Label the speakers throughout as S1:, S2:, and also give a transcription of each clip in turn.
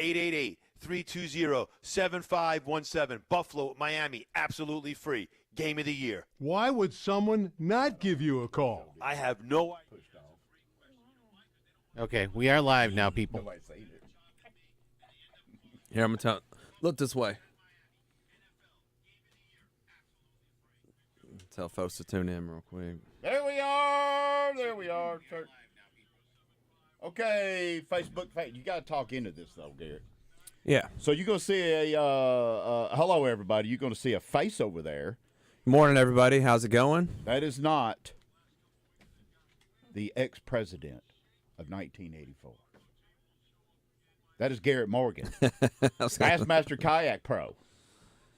S1: 888-320-7517. Buffalo, Miami, absolutely free. Game of the year.
S2: Why would someone not give you a call?
S1: I have no idea.
S3: Okay, we are live now, people.
S4: Here, I'm going to tell. Look this way. Tell folks to tune in real quick.
S5: There we are. There we are. Okay, Facebook. You got to talk into this, though, Garrett.
S4: Yeah.
S5: So you're going to see hello, everybody. You're going to see a face over there.
S4: Morning, everybody. How's it going?
S5: That is not the ex-president of 1984. That is Garrett Morgan, Bassmaster Kayak Pro.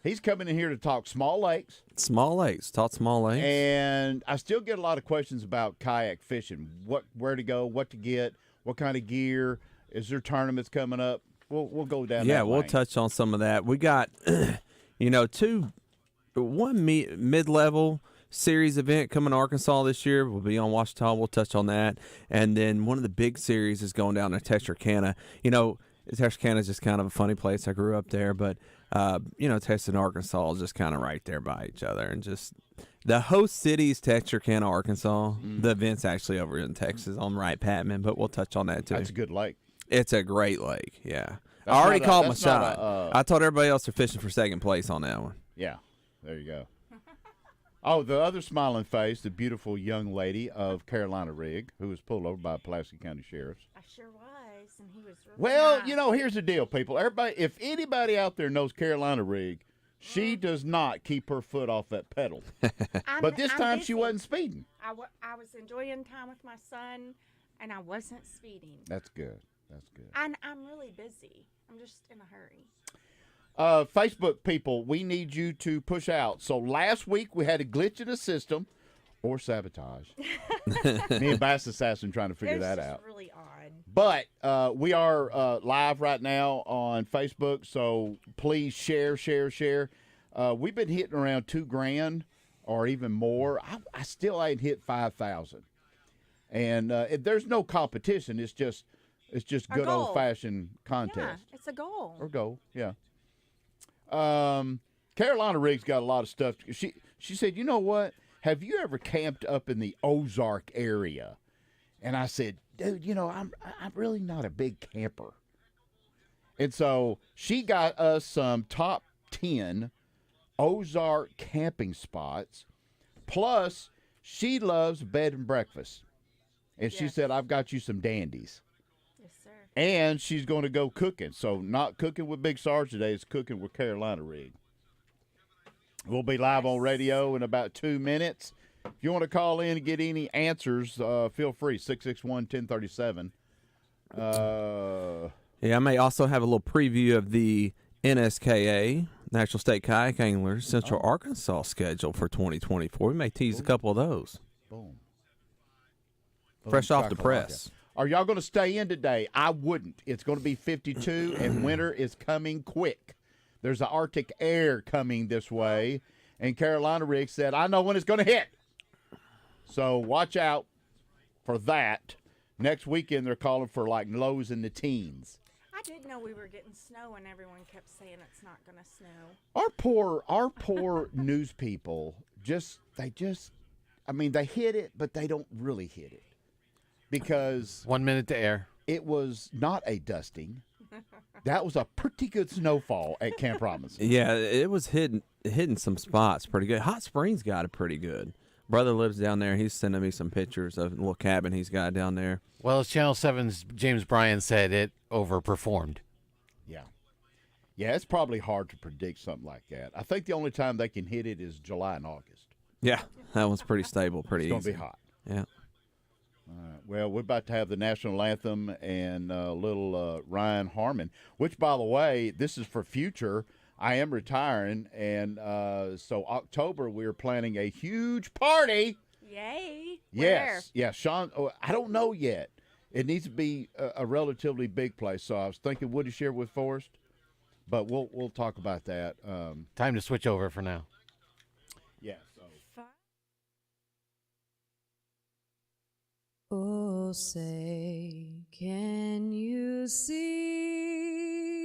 S5: He's coming in here to talk small lakes.
S4: Small lakes. Talk small lakes.
S5: And I still get a lot of questions about kayak fishing. Where to go, what to get, what kind of gear. Is there tournaments coming up? We'll go down that
S4: Yeah,
S5: lane.
S4: we'll touch on some of that. We got, one mid-level series event coming to Arkansas this year. We'll be on Washita. We'll touch on that. And then one of the big series is going down to Texarkana. Texarkana is just kind of a funny place. I grew up there, but Texas and Arkansas is just kind of right there by each other, and just the host city's Texarkana, Arkansas. The event's actually over in Texas on Wright Patman, but we'll touch on that too.
S5: That's a good lake.
S4: It's a great lake. Yeah, I already called my shot. I told everybody else they're fishing for second place on that one.
S5: Yeah, there you go. Oh, the other smiling face, the beautiful young lady of Carolina Rig, who was pulled over by Pulaski County Sheriffs.
S6: I sure was, and he was really
S5: Well,
S6: nice.
S5: here's the deal, people. Everybody, if anybody out there knows Carolina Rig, she does not keep her foot off that pedal. But this time she wasn't speeding.
S6: I was enjoying time with my son, and I wasn't speeding.
S5: That's good. That's good.
S6: And I'm really busy. I'm just in a hurry.
S5: Facebook people, we need you to push out. So last week we had a glitch in the system or sabotage. Me and Bass Assassin trying to figure that out.
S6: It's really odd.
S5: But we are live right now on Facebook, so please share. We've been hitting around $2,000 or even more. I still ain't hit 5,000, and there's no competition. It's just good old fashioned contest.
S6: Yeah, it's a goal.
S5: Or goal, yeah. Carolina Rig's got a lot of stuff. She said, you know what? Have you ever camped up in the Ozark area? And I said, dude, I'm really not a big camper. And so she got us some top 10 Ozark camping spots. Plus, she loves bed and breakfast. And she said, I've got you some dandies.
S6: Yes, sir.
S5: And she's going to go cooking. So not cooking with Big Sarge today, it's cooking with Carolina Rig. We'll be live on radio in about 2 minutes. If you want to call in and get any answers, feel free, 661-1037.
S4: Yeah, I may also have a little preview of the NSKA, National State Kayak Anglers, Central Arkansas schedule for 2024. We may tease a couple of those.
S5: Boom.
S4: Fresh off the press.
S5: Are y'all going to stay in today? I wouldn't. It's going to be 52, and winter is coming quick. There's an Arctic air coming this way, and Carolina Rig said, I know when it's going to hit. So watch out for that. Next weekend, they're calling for like lows in the teens.
S6: I did know we were getting snow, and everyone kept saying it's not going to snow.
S5: Our poor news people, they hit it, but they don't really hit it. Because
S3: 1 minute to air.
S5: It was not a dusting. That was a pretty good snowfall at Camp Robinson.
S4: Yeah, it was hitting some spots pretty good. Hot Springs got it pretty good. Brother lives down there. He's sending me some pictures of a little cabin he's got down there.
S3: Well, as Channel 7's James Bryan said, it overperformed.
S5: Yeah. Yeah, it's probably hard to predict something like that. I think the only time they can hit it is July and August.
S4: Yeah, that one's pretty stable, pretty easy.
S5: It's going to be hot.
S4: Yeah.
S5: All right. Well, we're about to have the national anthem and little Ryan Harmon, which, by the way, this is for future. I am retiring, and so October we're planning a huge party.
S6: Yay.
S5: Yes. Yeah, Sean, I don't know yet. It needs to be a relatively big place, so I was thinking Woody Share with Forrest, but we'll talk about that.
S3: Time to switch over for now.
S5: Yeah, so.
S7: Oh, say, can you see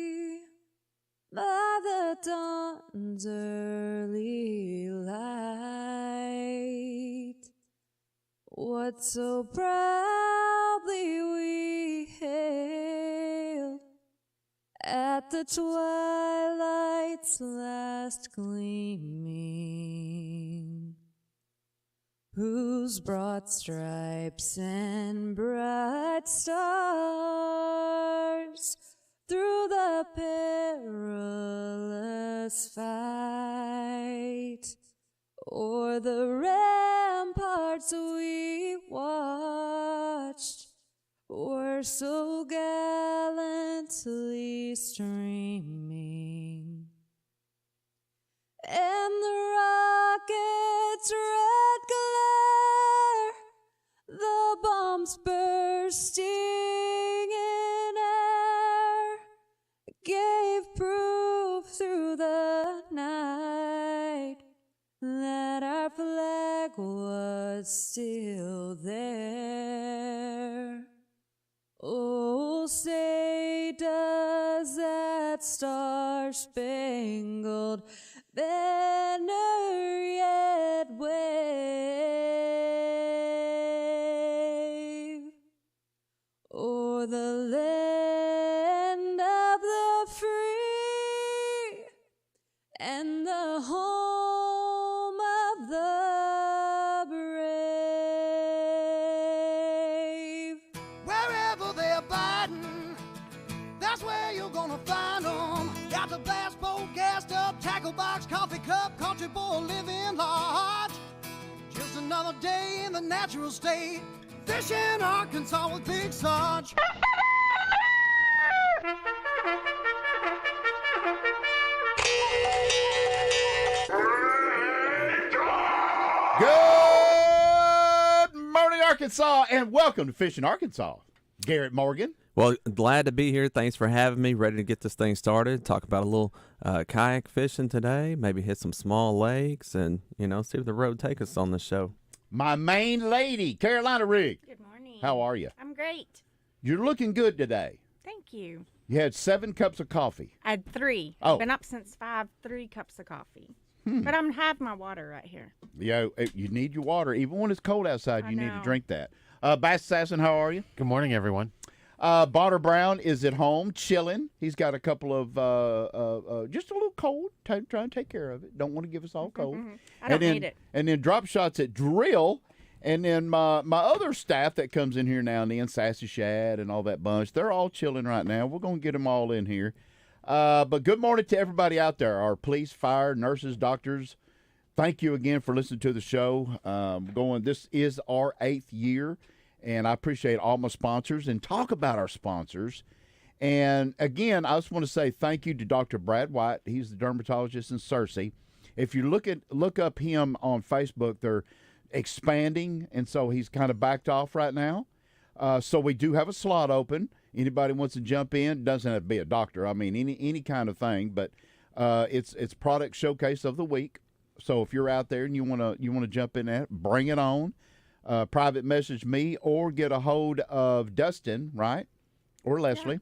S7: what so proudly we hailed at the twilight's last gleaming, whose broad stripes and bright stars through the perilous fight o'er the ramparts we watched were so gallantly streaming, and the rocket's red glare, the bombs bursting in air, gave proof through the night that our flag was still there. Oh, say does that star-spangled banner yet wave o'er the land of the free and the home of the brave?
S8: Wherever they're biting, that's where you're gonna find them. Got the bass boat gassed up, tackle box, coffee cup, country boy living large. Just another day in the natural state, fishing Arkansas with Big Sarge.
S5: Good morning, Arkansas, and welcome to Fishing Arkansas. Garrett Morgan.
S4: Well, glad to be here. Thanks for having me. Ready to get this thing started. Talk about a little kayak fishing today. Maybe hit some small lakes and, see where the road take us on this show.
S5: My main lady, Carolina Rigg.
S6: Good morning.
S5: How are you?
S6: I'm great.
S5: You're looking good today.
S6: Thank you.
S5: You had 7 cups of coffee.
S6: I had 3.
S5: Oh.
S6: I've been up since 5, 3 cups of coffee. But I'm have my water right here.
S5: Yeah, you need your water. Even when it's cold outside,
S6: I
S5: you need to
S6: know.
S5: drink that. Bass Assassin, how are you?
S3: Good morning, everyone.
S5: Bonner Brown is at home chilling. He's got a couple of just a little cold. Trying to take care of it. Don't want to give us all cold.
S6: I don't need it.
S5: And then drop shots at Drill. And then my other staff that comes in here now and then, Sassy Shad and all that bunch, they're all chilling right now. We're going to get them all in here. But good morning to everybody out there, our police, fire, nurses, doctors. Thank you again for listening to the show. This is our 8th year, and I appreciate all my sponsors and talk about our sponsors. And again, I just want to say thank you to Dr. Brad White. He's the dermatologist in Searcy. If you look up him on Facebook, they're expanding, and so he's kind of backed off right now. So we do have a slot open. Anybody wants to jump in, doesn't have to be a doctor. I mean, any kind of thing, but it's product showcase of the week. So if you're out there and you want to jump in that, bring it on. Private message me or get a hold of Dustin, right, or Leslie.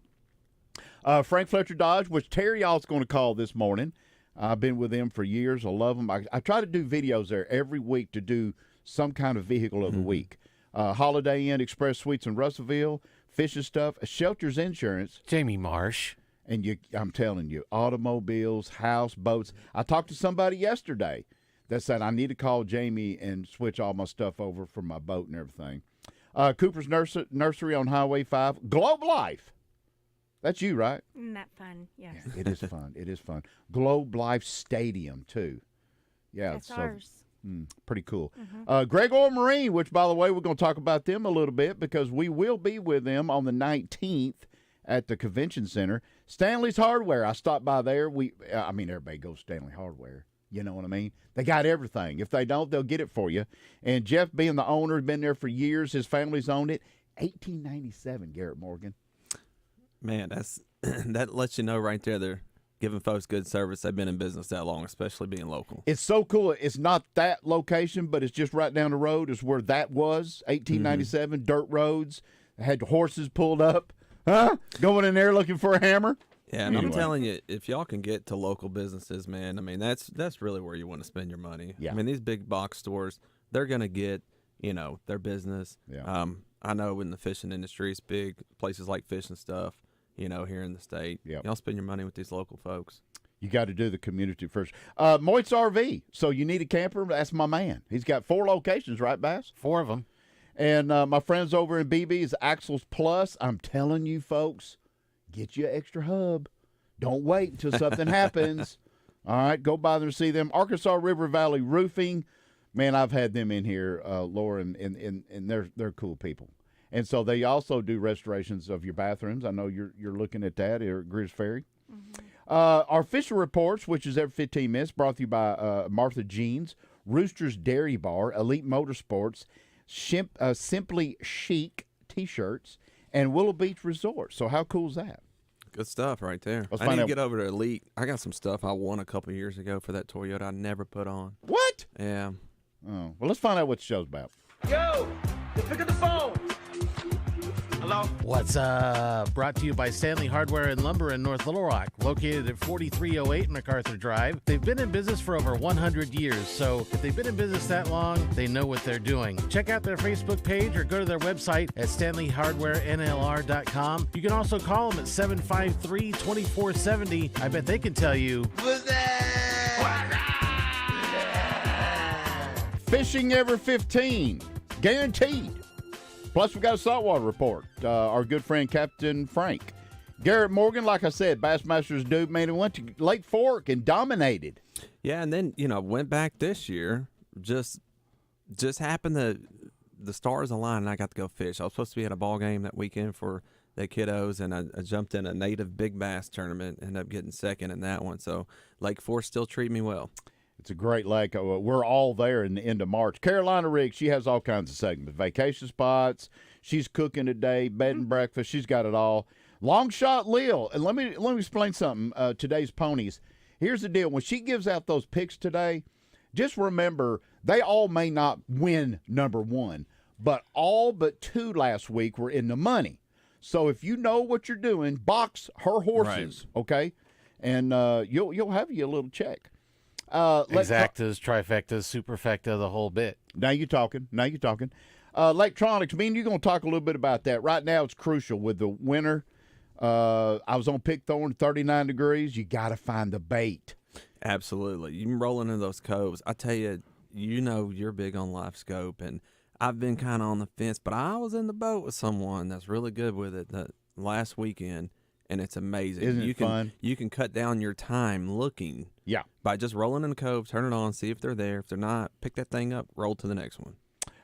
S5: Frank Fletcher Dodge, which Terry y'all's going to call this morning. I've been with them for years. I love them. I try to do videos there every week to do some kind of vehicle of the week. Holiday Inn Express Suites in Russellville, fishing stuff, Shelters Insurance.
S3: Jamie Marsh.
S5: And I'm telling you, automobiles, house, boats. I talked to somebody yesterday that said I need to call Jamie and switch all my stuff over for my boat and everything. Cooper's Nursery on Highway 5. Globe Life. That's you, right?
S6: Isn't that fun? Yes.
S5: Yeah, it is fun. It is fun. Globe Life Stadium, too. Yeah,
S6: That's ours.
S5: Pretty cool. Gregor Marine, which, by the way, we're going to talk about them a little bit because we will be with them on the 19th at the Convention Center. Stanley's Hardware. I stopped by there. Everybody goes Stanley Hardware. You know what I mean? They got everything. If they don't, they'll get it for you. And Jeff, being the owner, has been there for years. His family's owned it. 1897, Garrett Morgan.
S4: Man, that lets you know right there they're giving folks good service. They've been in business that long, especially being local.
S5: It's so cool. It's not that location, but it's just right down the road is where that was, 1897, dirt roads. Had horses pulled up. Going in there looking for a hammer.
S4: Yeah, and I'm telling you, if y'all can get to local businesses, man, I mean, that's really where you want to spend your money.
S5: Yeah.
S4: I mean, these big box stores, they're going to get their business.
S5: Yeah.
S4: I know in the fishing industry, it's big. Places like Fish and Stuff, here in the state.
S5: Yep.
S4: Y'all spend your money with these local folks.
S5: You got to do the community first. Moit's RV. So you need a camper? That's my man. He's got 4 locations, right, Bass?
S3: 4 of them.
S5: And my friends over in BB is Axles Plus. I'm telling you, folks, get you an extra hub. Don't wait until something happens. All right, go by there and see them. Arkansas River Valley Roofing. Man, I've had them in here, Laura, and they're cool people. And so they also do restorations of your bathrooms. I know you're looking at that here at Grizz Ferry. Mm-hmm. Our Fisher Reports, which is every 15 minutes, brought to you by Martha Jeans, Rooster's Dairy Bar, Elite Motorsports, Simply Chic T-shirts, and Willow Beach Resort. So how cool is that?
S4: Good stuff right there.
S5: Let's
S4: I
S5: find
S4: need
S5: out-
S4: to get over to Elite. I got some stuff I won a couple years ago for that Toyota I never put on.
S5: What?
S4: Yeah.
S5: Oh, well, let's find out what the show's about.
S9: Yo, pick up the phone. Hello?
S10: What's up? Brought to you by Stanley Hardware and Lumber in North Little Rock, located at 4308 MacArthur Drive. They've been in business for over 100 years, so if they've been in business that long, they know what they're doing. Check out their Facebook page or go to their website at StanleyHardwareNLR.com. You can also call them at 753-2470. I bet they can tell you.
S5: Fishing every 15, guaranteed. Plus, we got a saltwater report. Our good friend Captain Frank. Garrett Morgan, like I said, Bassmasters dude, man, he went to Lake Fork and dominated.
S4: Yeah, and then, went back this year. Just happened to the stars aligned and I got to go fish. I was supposed to be at a ball game that weekend for the kiddos, and I jumped in a native big bass tournament, ended up getting second in that one. So Lake Fork still treat me well.
S5: It's a great lake. We're all there in the end of March. Carolina Riggs, she has all kinds of segments. Vacation spots. She's cooking today, bed and breakfast. She's got it all. Long shot Lil. And let me explain something. Today's ponies. Here's the deal. When she gives out those picks today, just remember they all may not win number 1, but all but 2 last week were in the money. So if you know what you're doing, box her horses, okay? And you'll have you a little check.
S3: Exactas, trifectas, superfecta, the whole bit.
S5: Now you're talking. Electronics. Me and you're going to talk a little bit about that. Right now it's crucial with the winter. I was on Pickthorn, 39 degrees. You got to find the bait.
S4: Absolutely. You rolling in those coves. I tell you, you're big on live scope, and I've been kind of on the fence, but I was in the boat with someone that's really good with it that last weekend, and it's amazing.
S5: Isn't it fun?
S4: You can cut down your time looking.
S5: Yeah.
S4: By just rolling in the cove, turn it on, see if they're there. If they're not, pick that thing up, roll to the next one.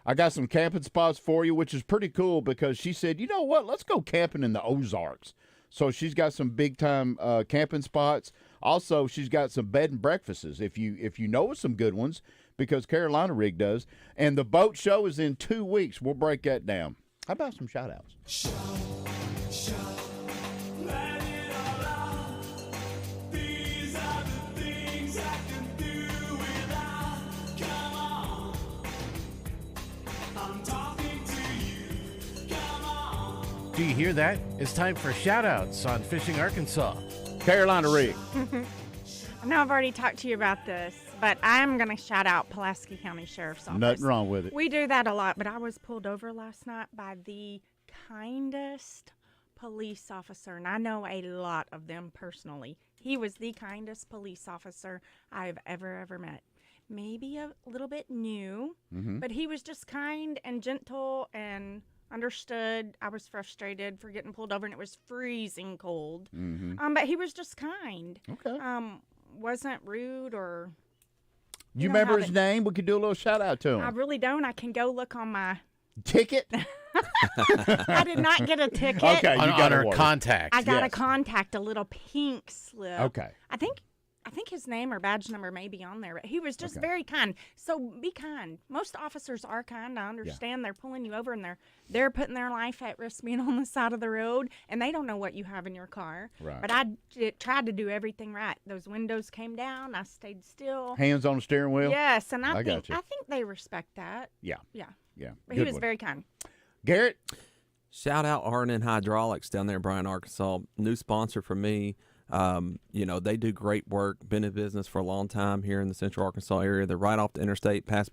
S5: I got some camping spots for you, which is pretty cool because she said, you know what, let's go camping in the Ozarks. So she's got some big-time camping spots. Also, she's got some bed and breakfasts, if you know some good ones, because Carolina Rig does. And the boat show is in 2 weeks. We'll break that down. How about some shout-outs?
S10: Do you hear that? It's time for shout-outs on Fishing Arkansas.
S5: Carolina Rig.
S6: I know I've already talked to you about this, but I'm going to shout out Pulaski County Sheriff's Office.
S5: Nothing wrong with it.
S6: We do that a lot, but I was pulled over last night by the kindest police officer, and I know a lot of them personally. He was the kindest police officer I've ever met. Maybe a little bit new, but he was just kind and gentle and understood. I was frustrated for getting pulled over, and it was freezing cold. But he was just kind.
S5: Okay.
S6: Wasn't rude or...
S5: You
S6: know
S5: remember
S6: how
S5: his
S6: they-
S5: name? We could do a little shout-out to him.
S6: I really don't. I can go look on my...
S5: Ticket?
S6: I did not get a ticket.
S5: Okay, you got
S3: on her
S5: a
S3: contact.
S6: I got a
S5: Yes.
S6: contact, a little pink slip.
S5: Okay.
S6: I think his name or badge number may be on there, but he was just
S5: Okay.
S6: very kind. So be kind. Most officers are kind. I understand they're pulling you over and they're putting their life at risk being on the side of the road, and they don't know what you have in your car.
S5: Right.
S6: But I tried to do everything right. Those windows came down. I stayed still.
S5: Hands on the steering wheel?
S6: Yes, and I
S5: got
S6: think
S5: you.
S6: they respect that.
S5: Yeah.
S6: Yeah.
S5: Yeah.
S6: But
S5: Good
S6: he was
S5: one.
S6: very kind.
S5: Garrett?
S4: Shout out R&N Hydraulics down there in Bryan, Arkansas. New sponsor for me. They do great work, been in business for a long time here in the Central Arkansas area. They're right off the interstate past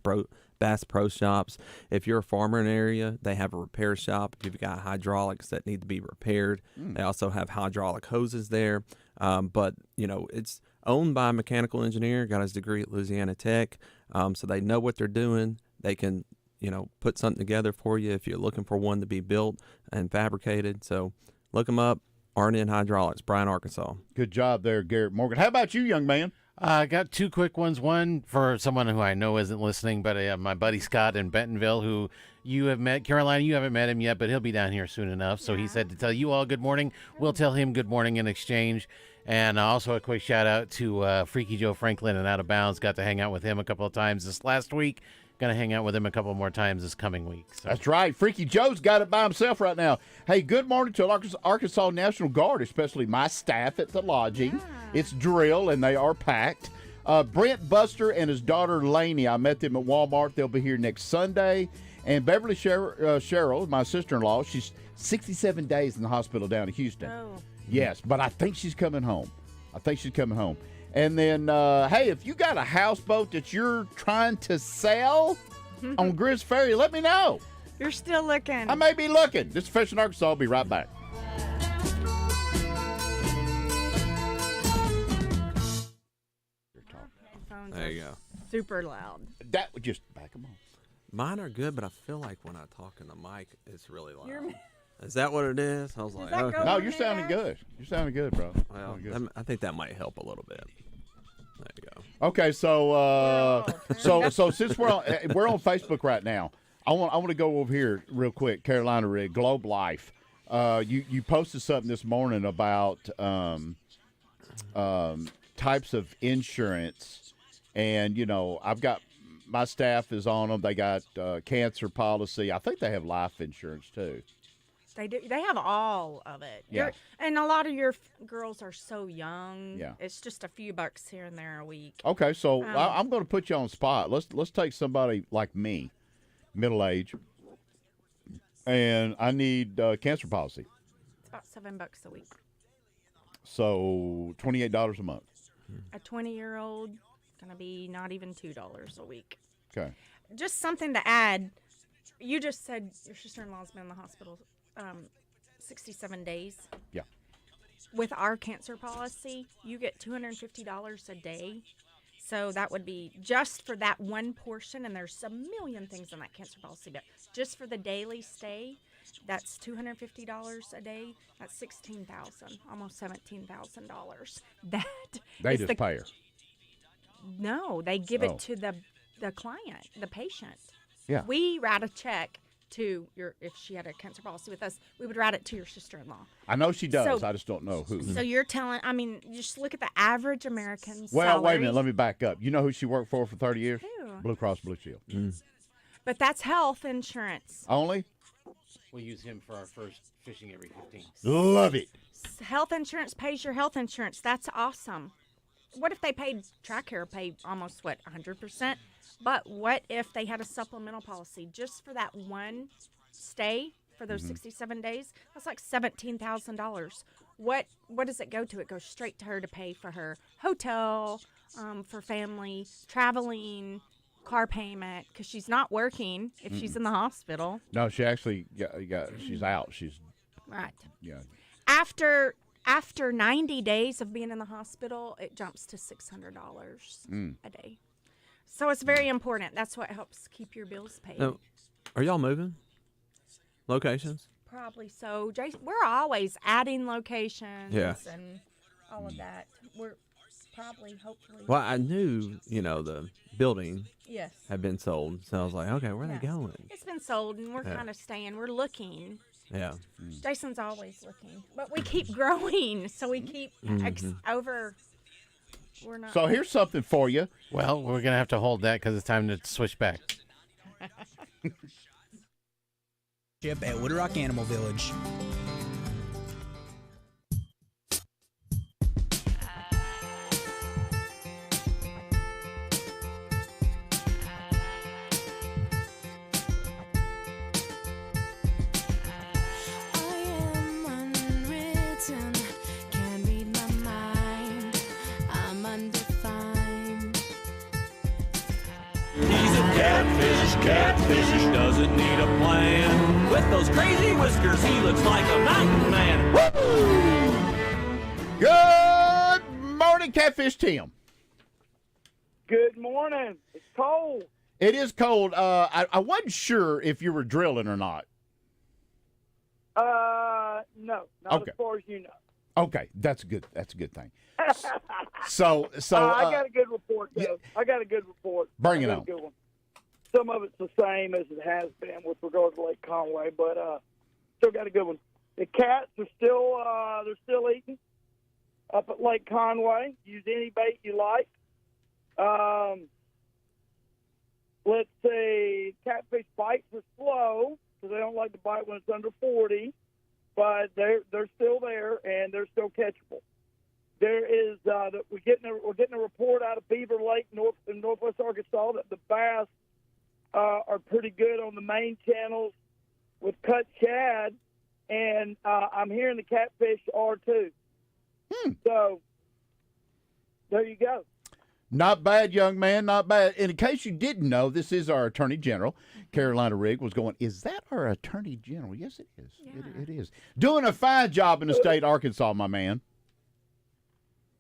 S4: Bass Pro Shops. If you're a farmer in an area, they have a repair shop. If you've got hydraulics that need to be repaired, they also have hydraulic hoses there. But it's owned by a mechanical engineer, got his degree at Louisiana Tech, so they know what they're doing. They can, put something together for you if you're looking for one to be built and fabricated. So look them up, R&N Hydraulics, Bryan, Arkansas.
S5: Good job there, Garrett Morgan. How about you, young man?
S10: I got two quick ones. One for someone who I know isn't listening, but my buddy Scott in Bentonville, who you have met. Carolina, you haven't met him yet, but he'll be down here soon enough. So he said to tell you all good morning. We'll tell him good morning in exchange. And also a quick shout out to Freaky Joe Franklin and Out of Bounds. Got to hang out with him a couple of times this last week. Going to hang out with him a couple more times this coming week. So.
S5: That's right. Freaky Joe's got it by himself right now. Hey, good morning to Arkansas National Guard, especially my staff at the lodging. Yeah. It's drill, and they are packed. Brent Buster and his daughter Lainey, I met them at Walmart. They'll be here next Sunday. And Beverly Cheryl, my sister-in-law, she's 67 days in the hospital down in Houston.
S6: Oh.
S5: Yes, but I think she's coming home. And then, hey, if you got a houseboat that you're trying to sell on Grizz Ferry, let me know.
S6: You're still looking.
S5: I may be looking. This is Fishing Arkansas. I'll be right back.
S4: There you go.
S6: Super loud.
S5: That would just back them off.
S4: Mine are good, but I feel like when I talk in the mic, it's really loud. Is that what it is? I was like, okay.
S5: No, you're sounding good. You're sounding good, bro.
S4: Well, I think that might help a little bit. There you go.
S5: Okay, so since we're on Facebook right now, I want to go over here real quick. Carolina Rig, Globe Life. You posted something this morning about types of insurance, and I've got my staff is on them. They got cancer policy. I think they have life insurance too.
S6: They do. They have all of it.
S5: Yeah.
S6: And a lot of your girls are so young.
S5: Yeah.
S6: It's just a few bucks here and there a week.
S5: Okay, so I'm going to put you on the spot. Let's take somebody like me, middle age, and I need cancer policy.
S6: It's about $7 a week.
S5: So $28 a month.
S6: A 20-year-old gonna be not even $2 a week.
S5: Okay.
S6: Just something to add. You just said your sister-in-law's been in the hospital 67 days.
S5: Yeah.
S6: With our cancer policy, you get $250 a day. So that would be just for that one portion, and there's a million things in that cancer policy, but just for the daily stay, that's $250 a day. That's $16,000, almost $17,000. That
S5: they just pay her.
S6: No, they give it to the client, the patient.
S5: Yeah.
S6: We write a check to if she had a cancer policy with us, we would write it to your sister-in-law.
S5: I know she does.
S6: So,
S5: I just don't know who.
S6: So you're telling, just look at the average American
S5: Well,
S6: salary.
S5: wait a minute. Let me back up. You know who she worked for 30 years?
S6: Who?
S5: Blue Cross Blue Shield.
S6: But that's health insurance.
S5: Only?
S10: We'll use him for our first fishing every 15.
S5: Love it.
S6: Health insurance pays your health insurance. That's awesome. What if they paid TRICARE paid almost 100%? But what if they had a supplemental policy just for that one stay for those 67 days? That's like $17,000. What does it go to? It goes straight to her to pay for her hotel, for family, traveling, car payment, because she's not working if she's in the hospital.
S5: No, she actually she's out. She's
S6: right.
S5: Yeah.
S6: After 90 days of being in the hospital, it jumps to $600 a day. So it's very important. That's what helps keep your bills paid.
S4: Now, are y'all moving locations?
S6: Probably so. Jason, we're always adding locations and all of that. We're probably, hopefully.
S4: Well, I knew, the building
S6: Yes.
S4: had been sold. So I was like, okay, where are they going?
S6: It's been sold, and we're kind of staying. We're looking.
S4: Yeah.
S6: Jason's always looking. But we keep growing, so we keep over. We're not.
S5: So here's something for you.
S10: Well, we're going to have to hold that because it's time to switch back.
S11: At Woodrock Animal Village.
S12: catfish. Catfish doesn't need a plan. With those crazy whiskers, he looks like a mountain man.
S5: Good morning, Catfish Tim.
S9: Good morning. It's cold.
S5: It is cold. I wasn't sure if you were drilling or not.
S9: No, not
S5: Okay.
S9: as far as you know.
S5: Okay, that's good. That's a good thing. So
S9: I got a good report, though.
S5: yeah.
S9: I got a good report.
S5: Bring it
S9: I got
S5: on.
S9: a good one. Some of it's the same as it has been with regard to Lake Conway, but still got a good one. The cats are still they're still eating up at Lake Conway. Use any bait you like. Let's see, catfish bites are slow because they don't like to bite when it's under 40, but they're still there and they're still catchable. There is we're getting a report out of Beaver Lake, in northwest Arkansas, that the bass are pretty good on the main channels with cut shad, and I'm hearing the catfish are too. So there you go.
S5: Not bad, young man, not bad. And in case you didn't know, this is our Attorney General. Carolina Rigg was going, is that our Attorney General? Yes, it is.
S6: Yeah.
S5: It is. Doing a fine job in the state of Arkansas, my man.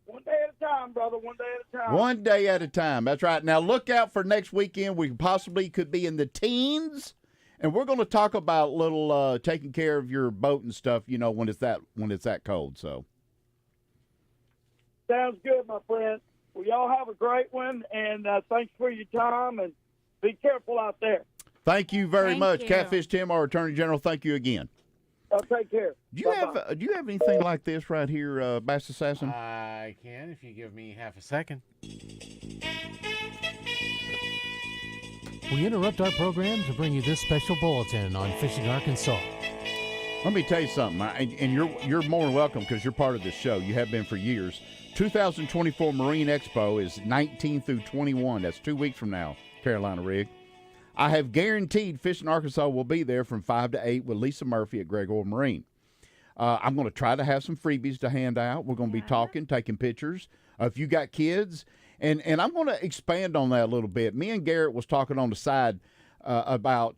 S9: One day at a time, brother. One day at a time.
S5: One day at a time. That's right. Now, look out for next weekend. We possibly could be in the teens. And we're going to talk about little taking care of your boat and stuff, when it's that cold. So
S9: Sounds good, my friend. Well, y'all have a great one, and thanks for your time, and be careful out there.
S5: thank you very
S6: Thank
S5: much,
S6: you.
S5: Catfish Tim, our Attorney General. Thank you again.
S9: Take care.
S5: Do you
S9: Bye-bye.
S5: have anything like this right here, Bass Assassin?
S10: I can if you give me half a second.
S2: We interrupt our program to bring you this special bulletin on Fishing Arkansas.
S5: Let me tell you something, and you're more than welcome because you're part of this show. You have been for years. 2024 Marine Expo is 19 through 21. That's 2 weeks from now, Carolina Rigg. I have guaranteed Fishing Arkansas will be there from 5 to 8 with Lisa Murphy at Gregor Marine. I'm going to try to have some freebies to hand out. We're going to be talking, taking pictures. If you got kids, and I'm going to expand on that a little bit. Me and Garrett was talking on the side about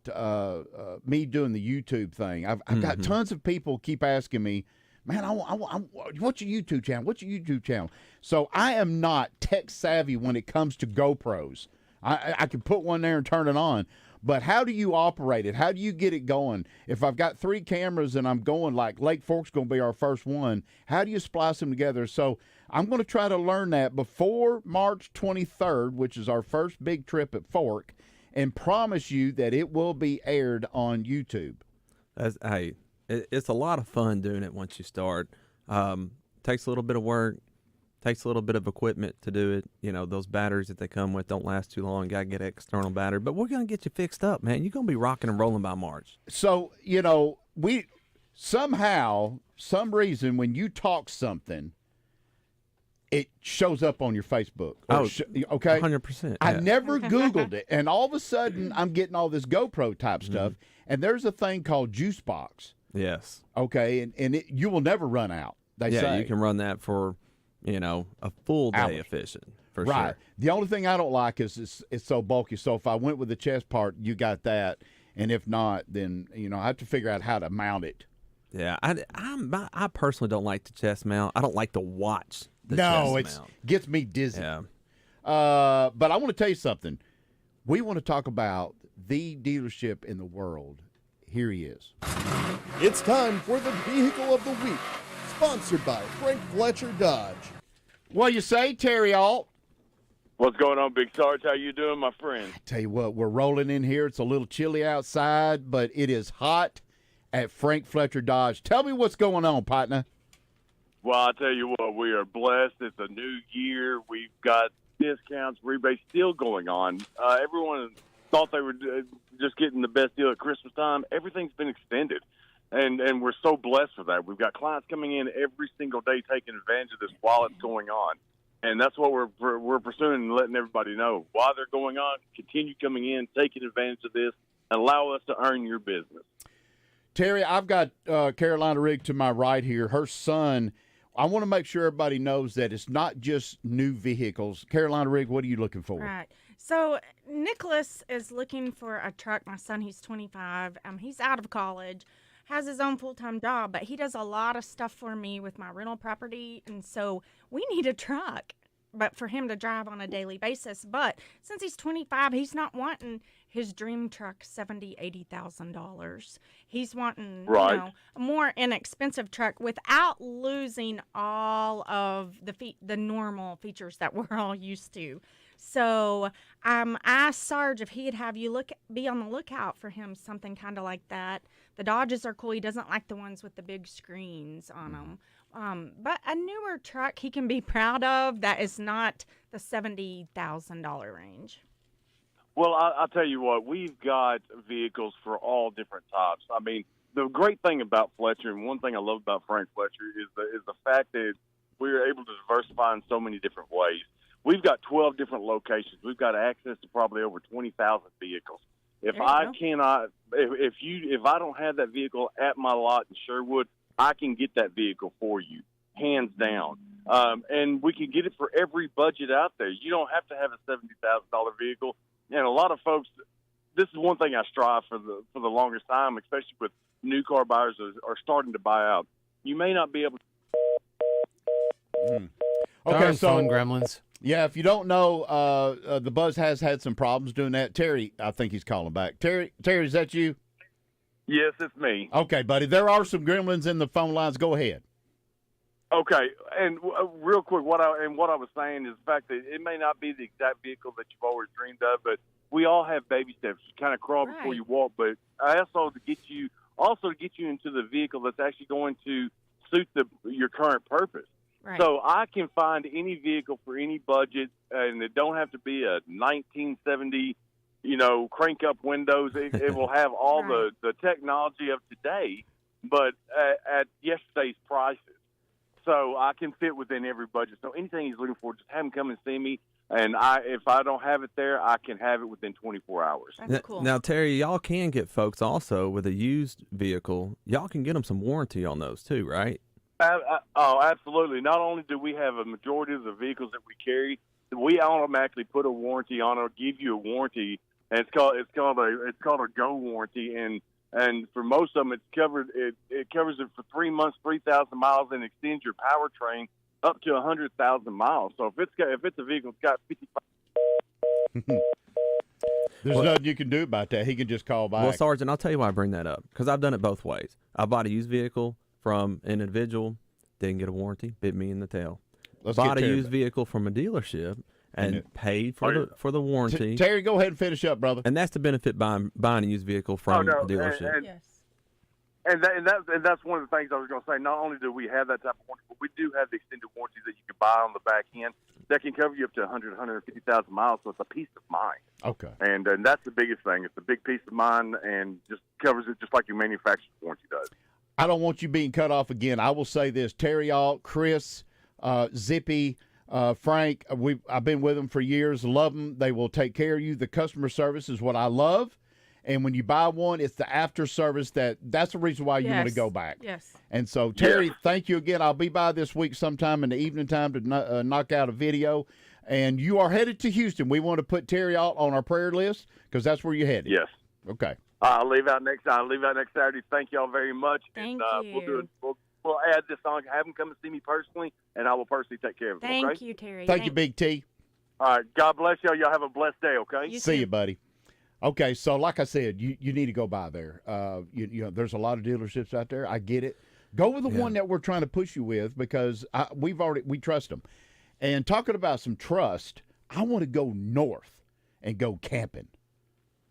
S5: me doing the YouTube thing. I've got tons of people keep asking me, man, what's your YouTube channel? What's your YouTube channel? So I am not tech savvy when it comes to GoPros. I can put one there and turn it on. But how do you operate it? How do you get it going? If I've got 3 cameras and I'm going like Lake Fork's going to be our first one, how do you splice them together? So I'm going to try to learn that before March 23rd, which is our first big trip at Fork, and promise you that it will be aired on YouTube.
S4: It's a lot of fun doing it once you start. Takes a little bit of work, takes a little bit of equipment to do it. Those batteries that they come with don't last too long. Got to get external battery. But we're going to get you fixed up, man. You're going to be rocking and rolling by March.
S5: So, we somehow, some reason, when you talk something, it shows up on your Facebook. Okay?
S4: 100%.
S5: I never Googled it. And all of a sudden, I'm getting all this GoPro type stuff. And there's a thing called Juice Box.
S4: Yes.
S5: Okay? And you will never run out, they say.
S4: You can run that for, a full day
S5: Hours.
S4: of fishing. For
S5: Right.
S4: sure.
S5: The only thing I don't like is it's so bulky. So if I went with the chest part, you got that. And if not, then, I have to figure out how to mount it.
S4: Yeah. I personally don't like the chest mount. I don't like to watch the
S5: No,
S4: chest mount.
S5: Gets me dizzy.
S4: Yeah.
S5: But I want to tell you something. We want to talk about the dealership in the world. Here he is.
S13: It's time for the Vehicle of the Week, sponsored by Frank Fletcher Dodge.
S5: What you say, Terry Alt?
S14: What's going on, Big Sarge? How you doing, my friend?
S5: Tell you what, we're rolling in here. It's a little chilly outside, but it is hot at Frank Fletcher Dodge. Tell me what's going on, partner.
S14: Well, I tell you what, we are blessed. It's a new year. We've got discounts, rebates still going on. Everyone thought they were just getting the best deal at Christmas time. Everything's been extended, and we're so blessed for that. We've got clients coming in every single day taking advantage of this while it's going on, and that's what we're pursuing and letting everybody know. While they're going on, continue coming in, taking advantage of this, and allow us to earn your business.
S5: Terry, I've got Carolina Rigg to my right here. Her son, I want to make sure everybody knows that it's not just new vehicles. Carolina Rigg, what are you looking for?
S6: Right. So Nicholas is looking for a truck. My son, he's 25. He's out of college, has his own full-time job, but he does a lot of stuff for me with my rental property, and so we need a truck, but for him to drive on a daily basis. But since he's 25, he's not wanting his dream truck $70,000-$80,000. He's wanting a more inexpensive truck without losing all of the normal features that we're all used to. So I asked Sarge if he'd have you be on the lookout for him something kind of like that. The Dodges are cool. He doesn't like the ones with the big screens on them. But a newer truck he can be proud of that is not the $70,000 range.
S14: Well, I'll tell you what, we've got vehicles for all different types. I mean, the great thing about Fletcher, and one thing I love about Frank Fletcher, is the fact that we're able to diversify in so many different ways. We've got 12 different locations. We've got access to probably over 20,000 vehicles. If I don't have that vehicle at my lot in Sherwood, I can get that vehicle for you, hands down. And we can get it for every budget out there. You don't have to have a $70,000 vehicle. And a lot of folks, this is one thing I strive for the longest time, especially with new car buyers are starting to buy out. You may not be able to.
S3: Okay, so phone gremlins.
S5: Yeah, if you don't know, the Buzz has had some problems doing that. Terry, I think he's calling back. Terry, is that you?
S14: Yes, it's me.
S5: Okay, buddy. There are some gremlins in the phone lines. Go ahead.
S14: Okay, and real quick, what I was saying is the fact that it may not be the exact vehicle that you've always dreamed of, but we all have baby steps. You kind of crawl before you walk. But I also to get you into the vehicle that's actually going to suit your current purpose.
S6: Right.
S14: So I can find any vehicle for any budget, and it don't have to be a 1970, crank up windows. It will have all the technology of today, but at yesterday's prices. So I can fit within every budget. So anything he's looking for, just have him come and see me. And if I don't have it there, I can have it within 24 hours.
S6: That's cool.
S4: Now, Terry, y'all can get folks also with a used vehicle. Y'all can get them some warranty on those too, right?
S14: Oh, absolutely. Not only do we have a majority of the vehicles that we carry, we automatically put a warranty on it, give you a warranty, and it's called a Go warranty. And for most of them, it's covered. It covers it for 3 months, 3,000 miles, and extends your powertrain up to 100,000 miles. So if it's a vehicle that's got 55.
S5: There's nothing you can do about that. He can just call back.
S4: Well, Sergeant, I'll tell you why I bring that up, because I've done it both ways. I bought a used vehicle from an individual, didn't get a warranty, bit me in the tail. Bought a used vehicle from a dealership and paid for the warranty.
S5: Terry, go ahead and finish up, brother.
S4: And that's the benefit buying a used vehicle from a dealership.
S14: And that's one of the things I was going to say. Not only do we have that type of warranty, but we do have the extended warranties that you can buy on the back end that can cover you up to 150,000 miles. So it's a peace of mind.
S5: Okay.
S14: And that's the biggest thing. It's a big peace of mind and just covers it just like your manufacturer's warranty does.
S5: I don't want you being cut off again. I will say this: Terry Alt, Chris, Zippy, Frank. I've been with them for years. Love them. They will take care of you. The customer service is what I love. And when you buy one, it's the after service that's the reason why you want to go back.
S6: Yes.
S5: And so, Terry, thank you again. I'll be by this week sometime in the evening time to knock out a video. And you are headed to Houston. We want to put Terry Alt on our prayer list because that's where you're headed.
S14: Yes.
S5: Okay.
S14: I'll leave out next Saturday. Thank y'all very much.
S6: Thank
S14: you. We'll add this on. Have them come and see me personally, and I will personally take care of them.
S6: Thank
S14: okay?
S6: you, Terry.
S5: Thank you, Big T.
S14: All right. God bless y'all. Y'all have a blessed day. Okay.
S5: See you, buddy. Okay, so like I said, you need to go by there. There's a lot of dealerships out there. I get it. Go with the one that we're trying to push you with because we trust them. And talking about some trust, I want to go north and go camping.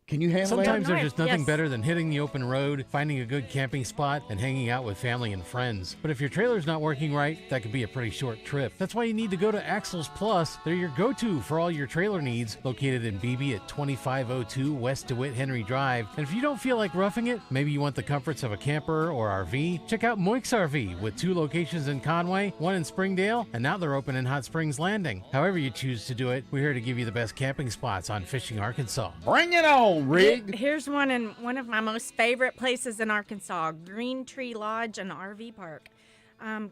S5: Can you handle
S2: Sometimes
S5: that?
S2: there's just nothing better than hitting the open road, finding a good camping spot, and hanging out with family and friends. But if your trailer's not working right, that could be a pretty short trip. That's why you need to go to Axles Plus. They're your go-to for all your trailer needs, located in Beebe at 2502 West DeWitt Henry Drive. And if you don't feel like roughing it, maybe you want the comforts of a camper or RV, check out Moix RV with 2 locations in Conway, 1 in Springdale, and now they're open in Hot Springs Landing. However you choose to do it, we're here to give you the best camping spots on Fishing Arkansas.
S5: Bring it on, Rig.
S6: Here's one in one of my most favorite places in Arkansas, Green Tree Lodge and RV Park.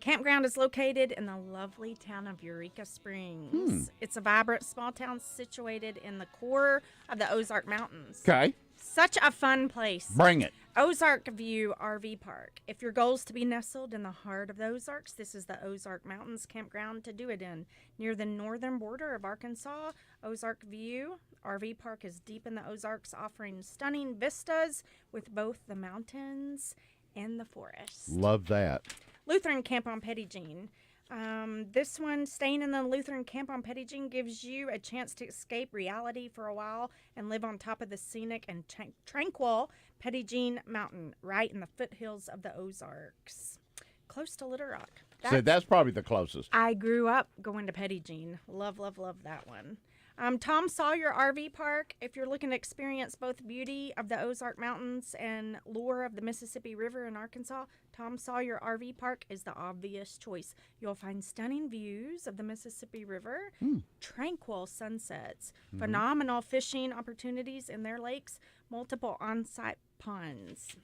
S6: Campground is located in the lovely town of Eureka Springs. It's a vibrant small town situated in the core of the Ozark Mountains.
S5: Okay.
S6: Such a fun place.
S5: Bring it.
S6: Ozark View RV Park. If your goal is to be nestled in the heart of the Ozarks, this is the Ozark Mountains campground to do it in. Near the northern border of Arkansas, Ozark View RV Park is deep in the Ozarks, offering stunning vistas with both the mountains and the forest.
S5: Love that.
S6: Lutheran Camp on Petit Jean. This one, staying in the Lutheran Camp on Petit Jean, gives you a chance to escape reality for a while and live on top of the scenic and tranquil Petit Jean Mountain, right in the foothills of the Ozarks, close to Little Rock.
S5: That's probably the closest.
S6: I grew up going to Petit Jean. Love, love, love that one. Tom Sawyer RV Park. If you're looking to experience both beauty of the Ozark Mountains and lure of the Mississippi River in Arkansas, Tom Sawyer RV Park is the obvious choice. You'll find stunning views of the Mississippi River, tranquil sunsets, phenomenal fishing opportunities in their lakes, multiple on-site ponds.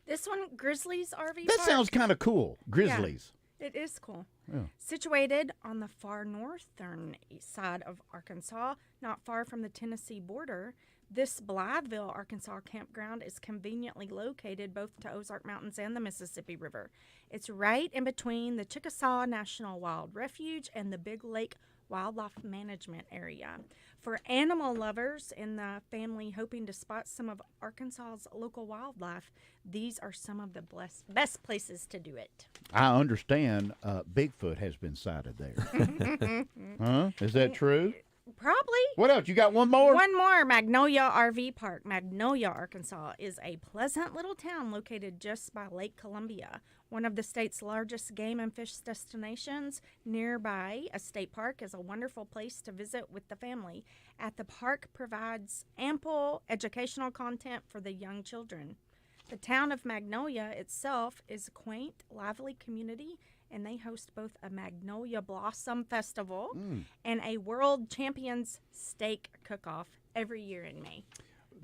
S6: This one, Grizzlies RV
S5: That
S6: Park.
S5: sounds kind of cool. Grizzlies.
S6: It is cool.
S5: Yeah.
S6: Situated on the far northern side of Arkansas, not far from the Tennessee border, this Blytheville, Arkansas campground is conveniently located both to Ozark Mountains and the Mississippi River. It's right in between the Chickasaw National Wild Refuge and the Big Lake Wildlife Management Area. For animal lovers in the family hoping to spot some of Arkansas's local wildlife, these are some of the best places to do it.
S5: I understand Bigfoot has been sighted there. Huh? Is that true?
S6: Probably.
S5: What else? You got one more?
S6: One more, Magnolia RV Park. Magnolia, Arkansas is a pleasant little town located just by Lake Columbia, one of the state's largest game and fish destinations. Nearby, a state park is a wonderful place to visit with the family. At the park provides ample educational content for the young children. The town of Magnolia itself is a quaint, lively community, and they host both a Magnolia Blossom Festival and a World Champions Steak Cook-Off every year in May.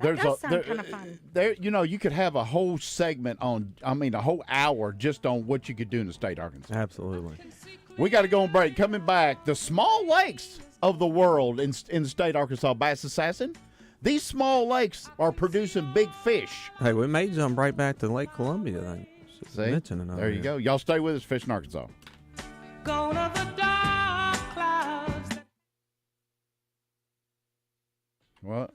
S6: That does sound kind of fun.
S5: You could have a whole segment a whole hour just on what you could do in the state of Arkansas.
S4: Absolutely.
S5: We got to go on break. Coming back, the small lakes of the world in the state of Arkansas, Bass Assassin. These small lakes are producing big fish.
S4: Hey, we may jump right back to Lake Columbia then.
S5: See? There you go. Y'all stay with us, Fishing Arkansas.
S12: Gone are the dark clouds.
S5: What?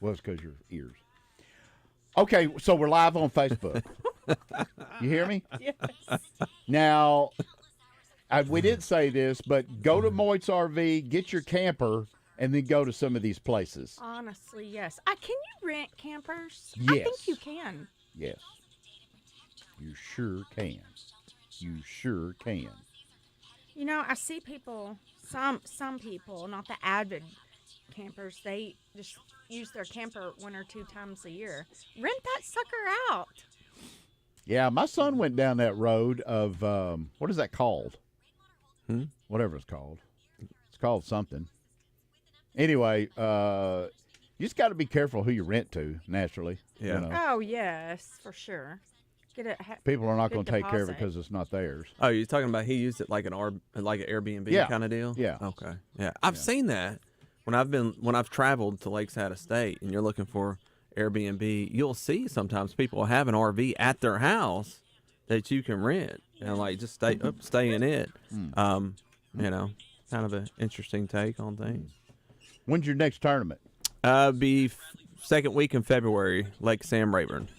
S5: Well, it's because your ears. Okay, so we're live on Facebook. You hear me?
S6: Yes.
S5: Now, we did say this, but go to Moit's RV, get your camper, and then go to some of these places.
S6: Honestly, yes. Can you rent campers?
S5: Yes.
S6: I think you can.
S5: Yes. You sure can. You sure can.
S6: You know, I see people, some people, not the avid campers, they just use their camper 1 or 2 times a year. Rent that sucker out.
S5: Yeah, my son went down that road of, what is that called? Whatever it's called. It's called something. Anyway, you just got to be careful who you rent to, naturally.
S4: Yeah.
S5: You know.
S6: Oh, yes, for sure.
S5: People are not going
S6: good
S5: to take care of it
S6: deposit.
S5: because it's not theirs.
S4: Oh, you're talking about he used it like an Airbnb
S5: Yeah.
S4: kind of deal?
S5: Yeah.
S4: Okay. Yeah. I've seen that when I've traveled to Lakes Out of State and you're looking for Airbnb, you'll see sometimes people have an RV at their house that you can rent and like just stay in it. You know, kind of an interesting take on things.
S5: When's your next tournament?
S4: Be second week in February, Lake Sam Rayburn.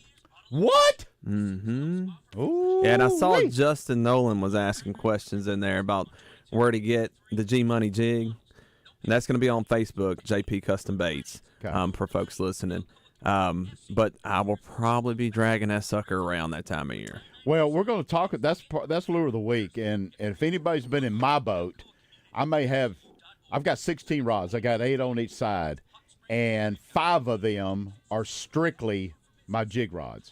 S5: What?
S4: Mm-hmm.
S5: Ooh.
S4: Yeah, and I saw Justin Nolan was asking questions in there about where to get the G Money jig. And that's going to be on Facebook, JP Custom Baits, for folks listening. But I will probably be dragging that sucker around that time of year.
S5: Well, we're going to talk. That's Lure of the Week. And if anybody's been in my boat, I've got 16 rods. I got 8 on each side. And 5 of them are strictly my jig rods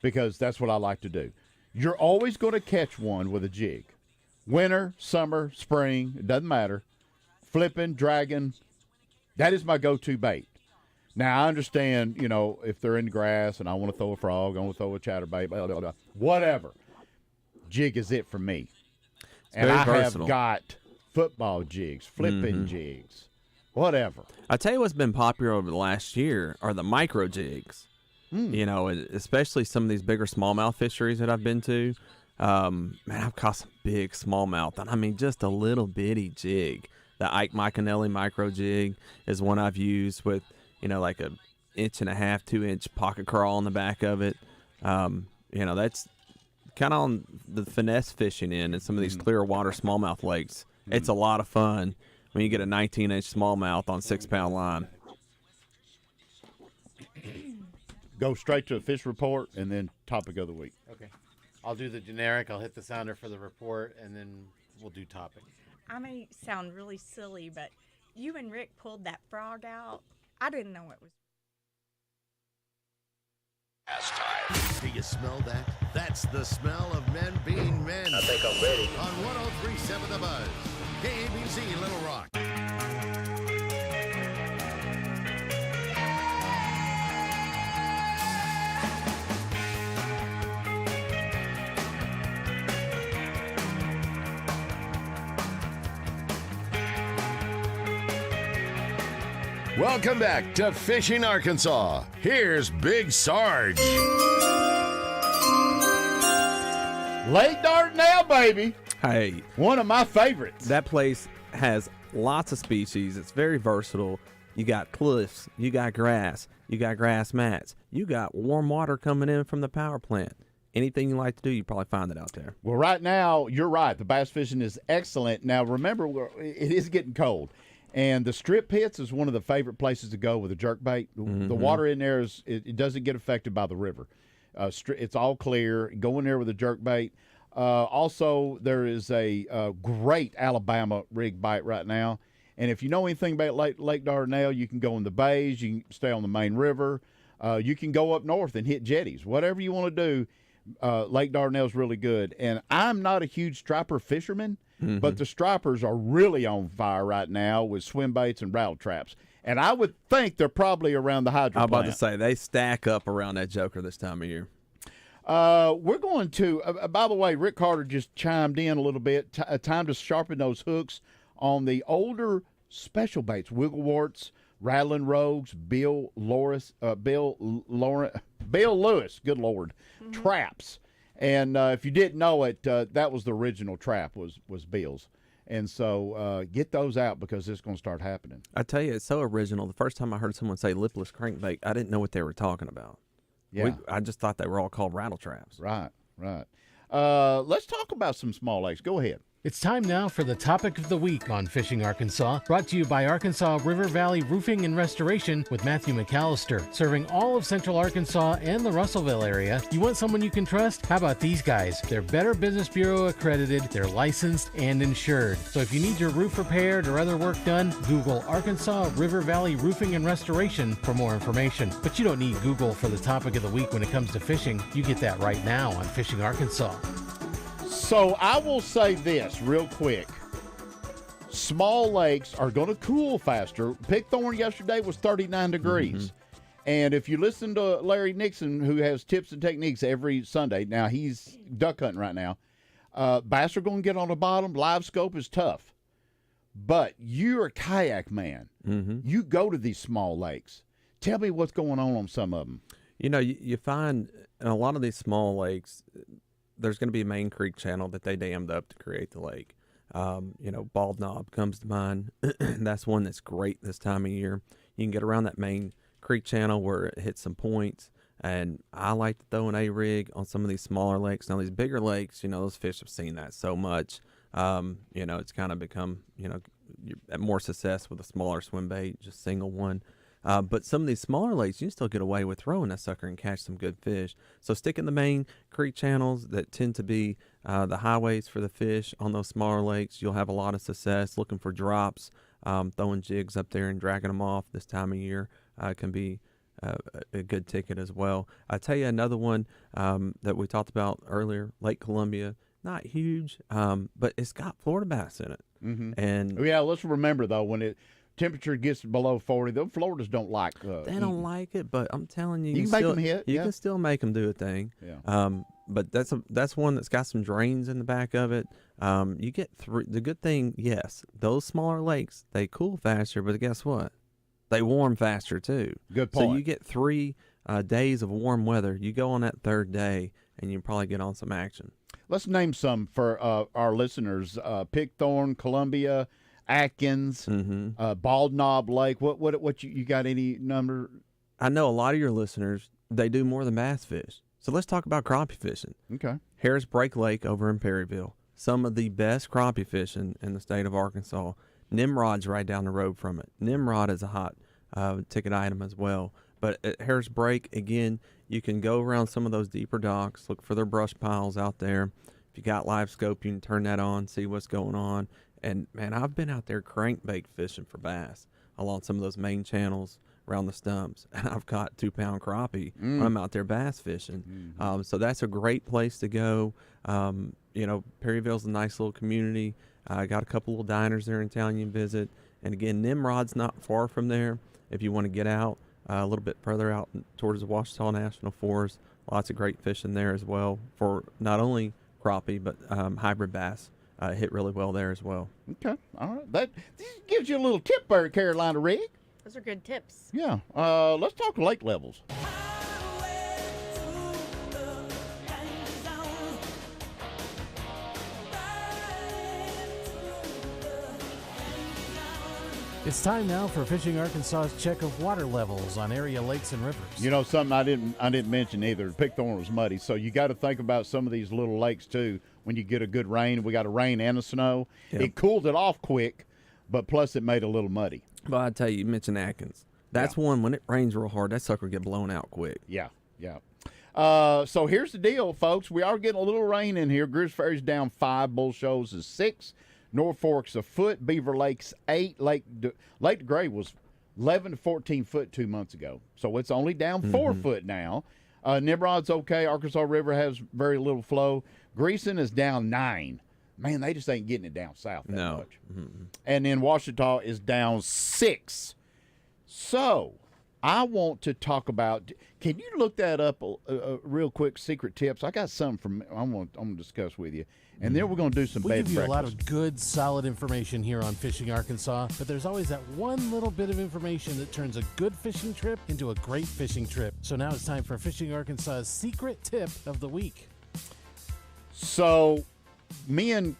S5: because that's what I like to do. You're always going to catch one with a jig. Winter, summer, spring, it doesn't matter. Flipping, dragging, that is my go-to bait. Now, I understand, if they're in the grass and I want to throw a frog, I want to throw a chatterbait, blah, blah, blah, whatever. jig is it for me.
S4: It's
S5: And
S4: very
S5: I
S4: versatile.
S5: have got football jigs, flipping jigs, whatever.
S4: I tell you what's been popular over the last year are the micro jigs. You know, especially some of these bigger smallmouth fisheries that I've been to. Man, I've caught some big smallmouth, and I mean just a little bitty jig. The Ike Micanelli micro jig is one I've used with, you know, like a 1.5 to 2 inch pocket crawl on the back of it. You know, that's kind of on the finesse fishing in some of these clear water smallmouth lakes. It's a lot of fun when you get a 19-inch smallmouth on 6-pound line.
S5: Go straight to a fish report and then topic of the week.
S10: Okay. I'll do the generic. I'll hit the sounder for the report, and then we'll do topic.
S6: I may sound really silly, but you and Rick pulled that frog out. I didn't know it was.
S15: Do you smell that? That's the smell of men being men. I think I'm ready. On 103.7 The Buzz, KABC Little Rock. Welcome back to Fishing Arkansas. Here's Big Sarge.
S5: Lake Dardanelle, baby.
S4: Hey,
S5: one of my favorites.
S4: That place has lots of species. It's very versatile. You got cliffs, you got grass mats, you got warm water coming in from the power plant. Anything you like to do, you probably find it out there.
S5: Well, right now, you're right. The bass fishing is excellent. Now, remember, it is getting cold. And the strip pits is one of the favorite places to go with a jerkbait. The water in there it doesn't get affected by the river. It's all clear. Go in there with a jerkbait. Also, there is a great Alabama rig bite right now. And if you know anything about Lake Dardanelle, you can go in the bays. You can stay on the main river. You can go up north and hit jetties. Whatever you want to do, Lake Dardanelle is really good. And I'm not a huge striper fisherman, but the stripers are really on fire right now with swim baits and rattle traps. And I would think they're probably around the hydro
S4: I'm about
S5: plant.
S4: to say, they stack up around that joker this time of year.
S5: We're going to, by the way, Rick Carter just chimed in a little bit. Time to sharpen those hooks on the older special baits, wiggleworts, rattling rogues, Bill Lewis, good Lord, traps. And if you didn't know it, that was the original trap was Bill's. And so get those out because it's going to start happening.
S4: I tell you, it's so original. The first time I heard someone say lipless crankbait, I didn't know what they were talking about.
S5: Yeah.
S4: I just thought they were all called rattle traps.
S5: Right. Let's talk about some small lakes. Go ahead.
S2: It's time now for the topic of the week on Fishing Arkansas, brought to you by Arkansas River Valley Roofing and Restoration with Matthew McAllister. Serving all of Central Arkansas and the Russellville area. You want someone you can trust? How about these guys? They're Better Business Bureau accredited, they're licensed and insured. So if you need your roof repaired or other work done, Google Arkansas River Valley Roofing and Restoration for more information. But you don't need Google for the topic of the week when it comes to fishing. You get that right now on Fishing Arkansas.
S5: So I will say this real quick. Small lakes are going to cool faster. Pickthorn yesterday was 39 degrees. And if you listen to Larry Nixon, who has tips and techniques every Sunday, now he's duck hunting right now, bass are going to get on the bottom. Live scope is tough. But you're a kayak man. You go to these small lakes. Tell me what's going on some of them.
S4: You know, you find in a lot of these small lakes, there's going to be a main creek channel that they dammed up to create the lake. You know, Bald Knob comes to mind. That's one that's great this time of year. You can get around that main creek channel where it hits some points. And I like to throw an A-rig on some of these smaller lakes. Now, these bigger lakes, you know, those fish have seen that so much. You know, it's kind of become, you know, more success with a smaller swim bait, just single one. But some of these smaller lakes, you can still get away with throwing that sucker and catch some good fish. So stick in the main creek channels that tend to be the highways for the fish on those smaller lakes. You'll have a lot of success looking for drops, throwing jigs up there and dragging them off this time of year can be a good ticket as well. I tell you another one that we talked about earlier, Lake Columbia. Not huge, but it's got Florida bass in it.
S5: Mm-hmm.
S4: And
S5: yeah, let's remember though when temperature gets below 40, the Floridas don't like.
S4: They don't like it, but I'm telling you,
S5: You can make
S4: still,
S5: them hit.
S4: You
S5: Yeah.
S4: can still make them do a thing.
S5: Yeah.
S4: But that's one that's got some drains in the back of it. You get through. The good thing, yes, those smaller lakes, they cool faster, but guess what? They warm faster too.
S5: Good point.
S4: So you get 3 days of warm weather. You go on that 3rd day, and you probably get on some action.
S5: Let's name some for our listeners: Pickthorn, Columbia, Atkins, Bald Knob Lake. What you got? Any number?
S4: I know a lot of your listeners, they do more than bass fish. So let's talk about crappie fishing.
S5: Okay.
S4: Harris Break Lake over in Perryville. Some of the best crappie fishing in the state of Arkansas. Nimrod's right down the road from it. Nimrod is a hot ticket item as well. But at Harris Break, again, you can go around some of those deeper docks, look for their brush piles out there. If you got live scope, you can turn that on, see what's going on. And, man, I've been out there crankbait fishing for bass along some of those main channels around the stumps, and I've caught 2-pound crappie when I'm out there bass fishing. So that's a great place to go. Perryville's a nice little community. I got a couple little diners there in town you can visit. And again, Nimrod's not far from there if you want to get out a little bit further out towards the Ouachita National Forest. Lots of great fishing there as well for not only crappie but hybrid bass. Hit really well there as well.
S5: Okay, all right. That gives you a little tip there, Carolina Rig.
S6: Those are good tips.
S5: Yeah. Let's talk lake levels.
S2: It's time now for Fishing Arkansas's check of water levels on area lakes and rivers.
S5: You know, something I didn't mention either. Pickthorn was muddy, so you got to think about some of these little lakes too. When you get a good rain, we got a rain and a snow.
S4: Yep.
S5: It cooled it off quick, but plus it made it a little muddy.
S4: Well, I tell you mentioned Atkins. That's one, when it rains real hard, that sucker get blown out quick.
S5: Yeah. So here's the deal, folks. We are getting a little rain in here. Grizz Ferry's down 5, Bull Shoals is 6, North Fork's a foot, Beaver Lake's 8, Lake DeGray was 11 to 14 foot 2 months ago. So it's only down 4 foot now. Nimrod's okay. Arkansas River has very little flow. Greason is down 9. Man, they just ain't getting it down south that much. And then Ouachita is down 6. So I want to talk about. Can you look that up real quick? Secret tips. I got some from. I'm gonna discuss with you, and then we're gonna do some
S2: We
S5: bed
S2: give you
S5: breakfast.
S2: a lot of good, solid information here on Fishing Arkansas, but there's always that one little bit of information that turns a good fishing trip into a great fishing trip. So now it's time for Fishing Arkansas's secret tip of the week.
S5: So, me and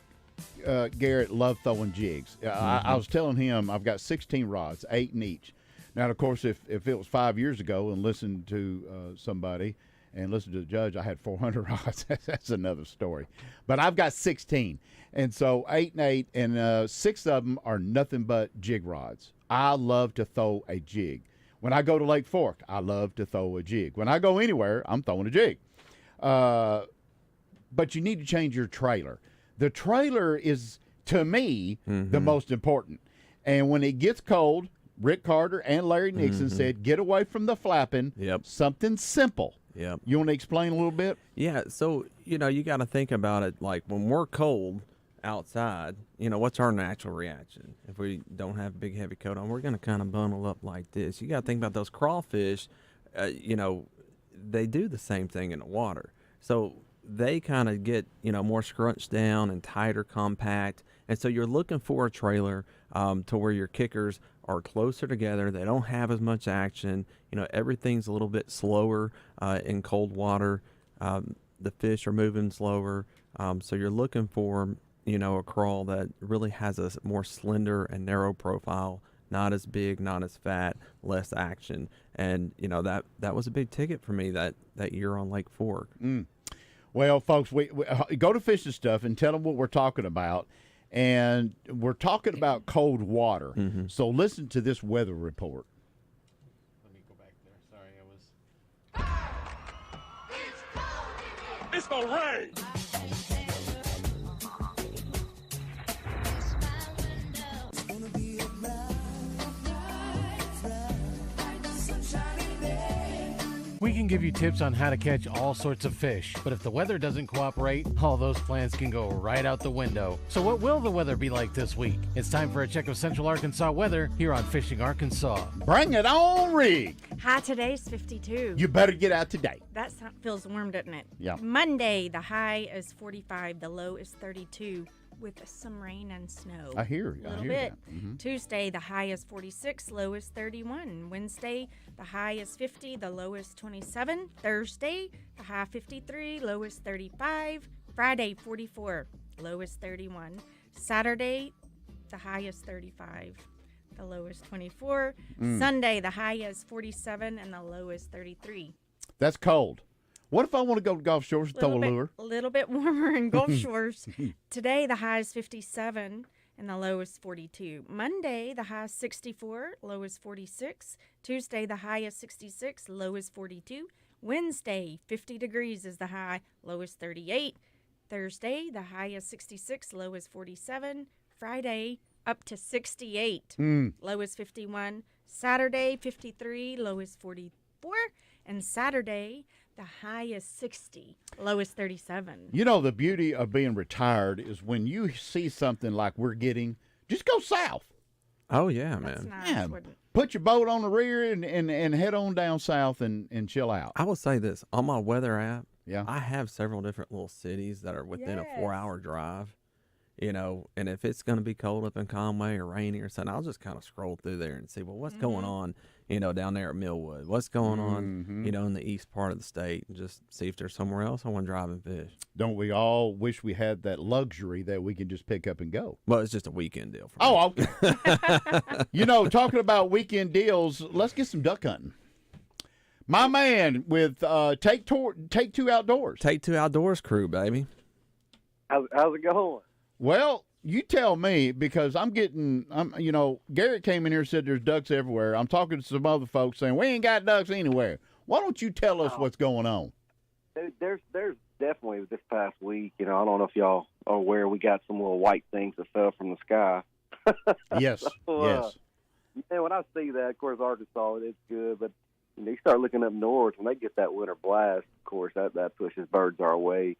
S5: Garrett love throwing jigs. I was telling him I've got 16 rods, 8 in each. Now, of course, if it was 5 years ago and listened to somebody and listened to the judge, I had 400 rods. That's another story. But I've got 16. And so 8 and 8, and 6 of them are nothing but jig rods. I love to throw a jig. When I go to Lake Fork, I love to throw a jig. When I go anywhere, I'm throwing a jig. But you need to change your trailer. The trailer is, to me, the most important. And when it gets cold, Rick Carter and Larry Nixon said, get away from the flapping.
S4: Yep.
S5: Something simple.
S4: Yep.
S5: You want to explain a little bit?
S4: Yeah, so, you got to think about it like when we're cold outside, what's our natural reaction? If we don't have a big, heavy coat on, we're going to kind of bundle up like this. You got to think about those crawfish, they do the same thing in the water. So they kind of get, more scrunched down and tighter, compact. And so you're looking for a trailer to where your kickers are closer together. They don't have as much action. Everything's a little bit slower in cold water. The fish are moving slower. So you're looking for, a crawl that really has a more slender and narrow profile, not as big, not as fat, less action. And, that was a big ticket for me that year on Lake Fork.
S5: Well, folks, we go to Fish and Stuff and tell them what we're talking about. And we're talking about cold water. So listen to this weather report.
S2: Let me go back there. Sorry, I was...
S12: It's gonna rain!
S2: We can give you tips on how to catch all sorts of fish, but if the weather doesn't cooperate, all those plans can go right out the window. So what will the weather be like this week? It's time for a check of Central Arkansas weather here on Fishing Arkansas.
S5: Bring it on, Rig.
S6: High today's 52.
S5: You better get out today.
S6: That feels warm, doesn't it?
S5: Yeah.
S6: Monday, the high is 45, the low is 32, with some rain and snow.
S5: I hear you.
S6: A little bit. Tuesday, the high is 46, low is 31. Wednesday, the high is 50, the low is 27. Thursday, the high 53, low is 35. Friday, 44, low is 31. Saturday, the high is 35. The low is 24. Sunday, the high is 47 and the low is 33.
S5: That's cold. What if I want to go to Gulf Shores and throw a lure?
S6: A little bit warmer in Gulf Shores. Today, the high is 57 and the low is 42. Monday, the high is 64, low is 46. Tuesday, the high is 66, low is 42. Wednesday, 50 degrees is the high, low is 38. Thursday, the high is 66, low is 47. Friday, up to 68, low is 51. Saturday, 53, low is 44. And Saturday, the high is 60, low is 37.
S5: You know, the beauty of being retired is when you see something like we're getting, just go south.
S4: Oh, yeah,
S6: That's
S4: man.
S6: nice,
S5: Yeah,
S6: wouldn't it?
S5: put your boat on the rear and head on down south and chill out.
S4: I will say this. On my weather app,
S5: Yeah.
S4: I have several different little cities that are within a 4-hour drive. You know, and if it's going to be cold up in Conway or rainy or something, I'll just kind of scroll through there and see, well, what's going on, you know, down there at Millwood? What's going on, you know, in the east part of the state? And just see if there's somewhere else I want to drive and fish.
S5: Don't we all wish we had that luxury that we can just pick up and go?
S4: Well, it's just a weekend deal for me.
S5: Oh, okay. You know, talking about weekend deals, let's get some duck hunting. My man with Take Two Outdoors.
S4: Take Two Outdoors crew, baby.
S16: How's it going?
S5: Well, you tell me, because you know, Garrett came in here and said there's ducks everywhere. I'm talking to some other folks saying we ain't got ducks anywhere. Why don't you tell us what's going on?
S16: There's definitely this past week, you know, I don't know if y'all are aware, we got some little white things that fell from the sky.
S5: Yes, yes.
S16: Yeah, when I see that, of course, Arkansas, it's good, but you know, you start looking up north, when they get that winter blast, of course, that pushes birds our way.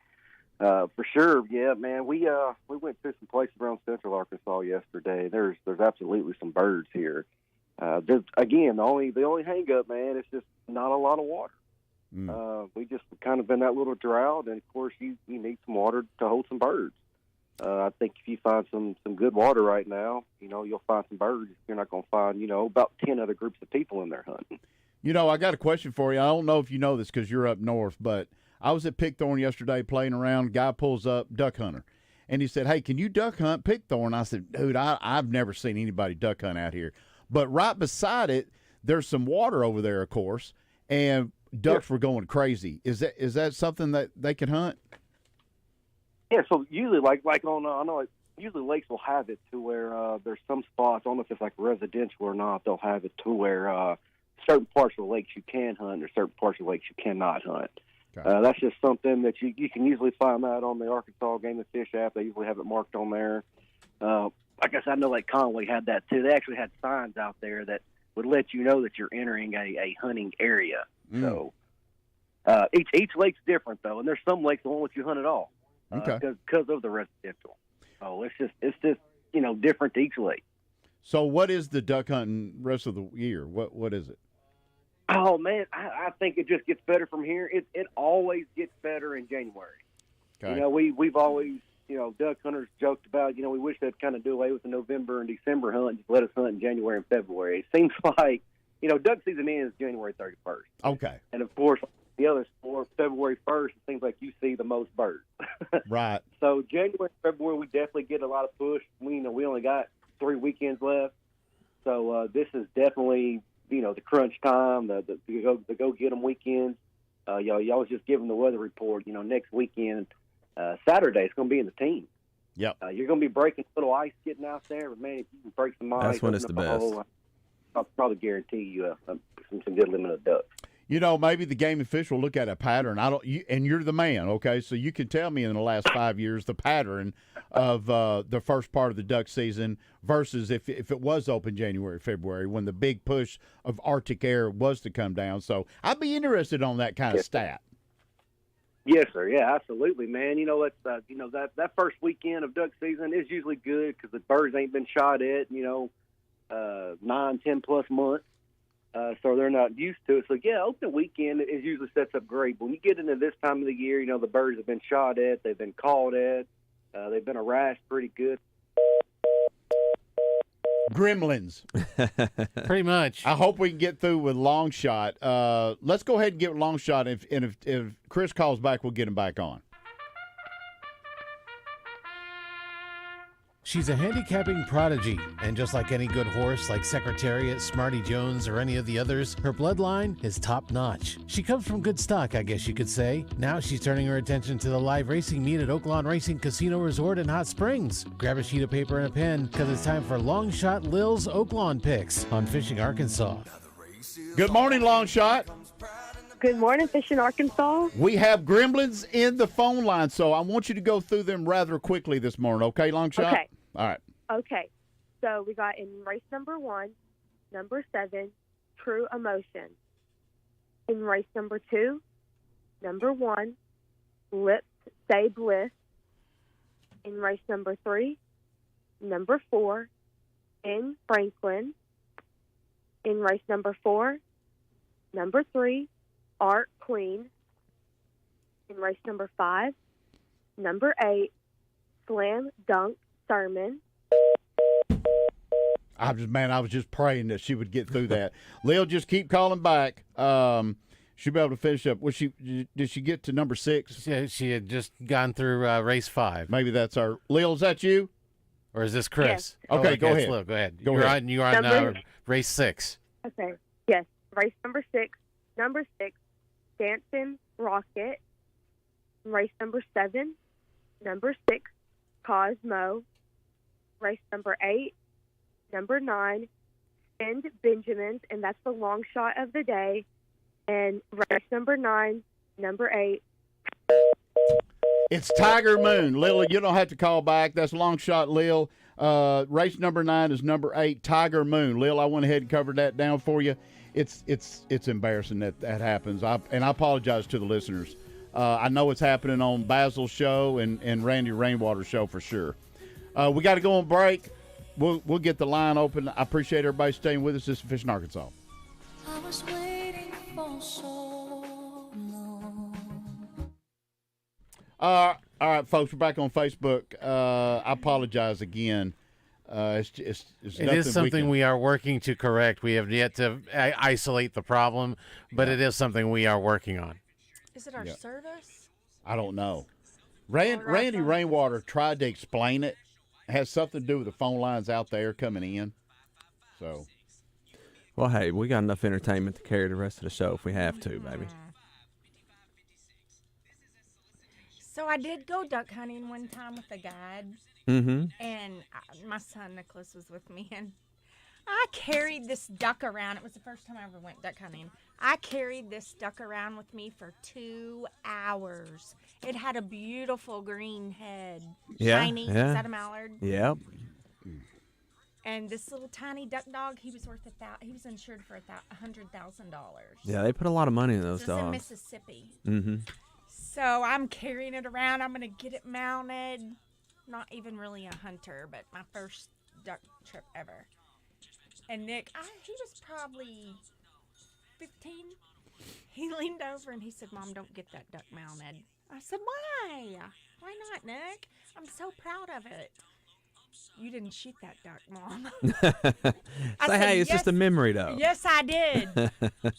S16: For sure, yeah, man. We went to some places around Central Arkansas yesterday. There's absolutely some birds here. Again, the only hang up, man, it's just not a lot of water. We just kind of been that little drought, and of course you need some water to hold some birds. I think if you find some good water right now, you know, you'll find some birds. You're not going to find, you know, about 10 other groups of people in there hunting.
S5: You know, I got a question for you. I don't know if you know this because you're up north, but I was at Pickthorn yesterday playing around. Guy pulls up, duck hunter. And he said, hey, can you duck hunt Pickthorn? I said, dude, I've never seen anybody duck hunt out here. But right beside it, there's some water over there, of course, and ducks were going crazy. Is that something that they can hunt?
S16: Yeah, so usually like on I know usually lakes will have it to where there's some spots, I don't know if it's like residential or not, they'll have it to where certain parts of the lakes you can hunt or certain parts of the lakes you cannot hunt. Okay. That's just something that you can usually find out on the Arkansas Game and Fish app. They usually have it marked on there. I guess I know like Conway had that too. They actually had signs out there that would let you know that you're entering a hunting area. So each lake's different though, and there's some lakes that won't let you hunt at all because of the residential. So it's just you know, different to each lake.
S5: So what is the duck hunting rest of the year? What is it?
S16: Oh man, I think it just gets better from here. It always gets better in January. Okay. You know, we've always, you know, duck hunters joked about, you know, we wish they'd kind of do away with the November and December hunt and just let us hunt in January and February. It seems like, you know, duck season ends January 31st. Okay. And of course, the other sport, February 1st, it seems like you see the most birds.
S5: Right.
S16: So January, February, we definitely get a lot of push. We only got 3 weekends left. So this is definitely, you know, the crunch time, the go get them weekends. Y'all was just giving the weather report. You know, next weekend, Saturday, it's going to be in the teens.
S5: Yep.
S16: You're going to be breaking a little ice getting out there, but man, if you can break some ice,
S4: that's when it's the best.
S16: I'll probably guarantee you some good limited ducks.
S5: maybe the game official look at a pattern. And you're the man, okay? So you can tell me in the last 5 years the pattern of the first part of the duck season versus if it was open January, February, when the big push of Arctic air was to come down. So I'd be interested on that kind of stat.
S16: Yes, sir. Yeah, absolutely, man. It's that first weekend of duck season is usually good because the birds ain't been shot at 9-10+ months. So they're not used to it. So, yeah, opening weekend is usually sets up great. But when you get into this time of the year, the birds have been shot at, they've been called at, they've been harassed pretty good.
S5: Gremlins.
S10: Pretty much.
S5: I hope we can get through with Long Shot. Let's go ahead and get Long Shot. If Chris calls back, we'll get him back on.
S2: She's a handicapping prodigy, and just like any good horse like Secretariat, Smarty Jones, or any of the others, her bloodline is top-notch. She comes from good stock, I guess you could say. Now she's turning her attention to the live racing meet at Oaklawn Racing Casino Resort in Hot Springs. Grab a sheet of paper and a pen, because it's time for Long Shot Lil's Oaklawn Picks on Fishing Arkansas.
S5: Good morning, Long Shot.
S17: Good morning, Fishing Arkansas.
S5: We have gremlins in the phone line, so I want you to go through them rather quickly this morning, okay, Long Shot?
S17: Okay.
S5: All right.
S17: Okay. So we got in race number 1, number 7, True Emotion. In race number 2, number 1, Lips Say Bliss. In race number 3, number 4, In Franklin. In race number 4, number 3, Art Queen. In race number 5, number 8, Slam Dunk Sermon.
S5: I was just praying that she would get through that. Lil, just keep calling back. She'll be able to finish up. Did she get to number 6?
S10: She had just gone through race 5.
S5: Maybe that's our Lil. Is that you,
S10: or is this Chris?
S17: Yes.
S5: Okay, go ahead.
S10: Go ahead.
S5: Go ahead.
S10: You're on race 6.
S17: Okay. Yes. Race number 6. Number 6, Dancing Rocket. Race number 7, number 6, Cosmo. Race number 8, number 9, Spend Benjamins, and that's the long shot of the day. And race number 9, number 8.
S5: It's Tiger Moon. Lil, you don't have to call back. That's long shot, Lil. Race number 9 is number 8, Tiger Moon. Lil, I went ahead and covered that down for you. It's embarrassing that happens. I apologize to the listeners. I know it's happening on Basil's show and Randy Rainwater's show for sure. We got to go on break. We'll get the line open. I appreciate everybody staying with us. This is Fishing Arkansas.
S7: I was waiting for so long.
S5: All right, folks, we're back on Facebook. I apologize again. It
S10: is something we are working to correct. We have yet to isolate the problem, but it is something we are working on.
S6: Is it our service?
S5: I don't know. Randy Rainwater tried to explain it. It has something to do with the phone lines out there coming in. So,
S4: well, hey, we got enough entertainment to carry the rest of the show if we have to, baby.
S6: So I did go duck hunting one time with a guide.
S4: Mm-hmm.
S6: And my son Nicholas was with me, and I carried this duck around. It was the first time I ever went duck hunting. I carried this duck around with me for 2 hours. It had a beautiful green head. Shiny.
S4: Yeah.
S6: Is that a mallard?
S4: Yep.
S6: And this little tiny duck dog, he was worth he was insured for $100,000.
S4: Yeah, they put a lot of money in those
S6: This is in
S4: dogs.
S6: Mississippi.
S4: Mm-hmm.
S6: So I'm carrying it around. I'm going to get it mounted. Not even really a hunter, but my first duck trip ever. And Nick, he was probably 15. He leaned over and he said, "Mom, don't get that duck mounted." I said, "Why? Why not, Nick? I'm so proud of it." "You didn't shoot that duck, Mom."
S4: Say, hey, it's just a memory, though.
S6: Yes, I did.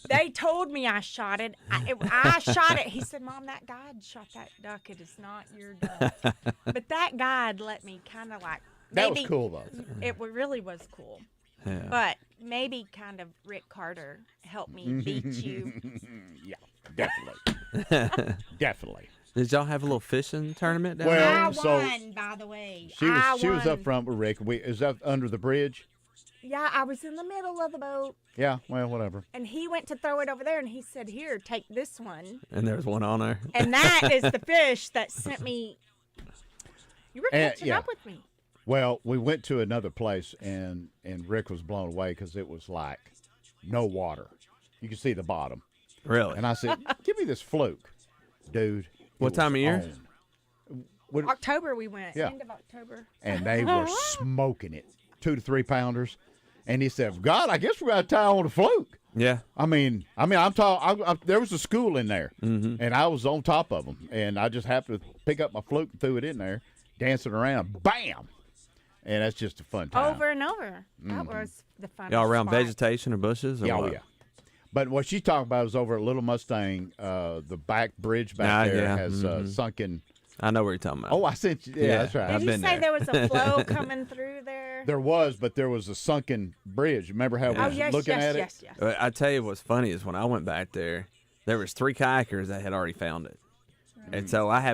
S6: They told me I shot it. I shot it. He said, "Mom, that guide shot that duck. It is not your duck." But that guide let me kind of like.
S5: That was cool, though.
S6: It really was cool.
S4: Yeah.
S6: But maybe kind of Rick Carter helped me beat you.
S5: Yeah, definitely. Definitely.
S4: Did y'all have a little fishing tournament down
S5: Well,
S6: I won, by the way.
S5: She was up front with Rick. Is that under the bridge?
S6: Yeah, I was in the middle of the boat,
S5: Yeah, well, whatever.
S6: and he went to throw it over there, and he said, "Here, take this one."
S4: And there's one on there.
S6: And that is the fish that sent me. You were catching
S5: yeah.
S6: up with me.
S5: Well, we went to another place, and Rick was blown away because it was like no water. You could see the bottom.
S4: Really?
S5: And I said, give me this fluke, dude.
S4: What time of year?
S6: October we went.
S5: Yeah.
S6: End of October.
S5: And they were smoking it, 2 to 3 pounders. And he said, God, I guess we got to tie on a fluke.
S4: Yeah.
S5: I'm talking. There was a school in there, and I was on top of them, and I just happened to pick up my fluke and threw it in there, dancing around, bam, and that's just a fun time.
S6: Over and over. That was the fun.
S4: Y'all around vegetation or bushes? Or
S5: Yeah,
S4: what?
S5: yeah. But what she's talking about is over at Little Mustang, the back bridge back there has sunken.
S4: I know what you're talking about.
S5: Oh, I sent you. Yeah, that's right.
S6: Did you say there was a flow coming through there?
S5: There was, but there was a sunken bridge. Remember how we was looking at it?
S6: Yes.
S4: I tell you what's funny is when I went back there was 3 kayakers that had already found it. And so I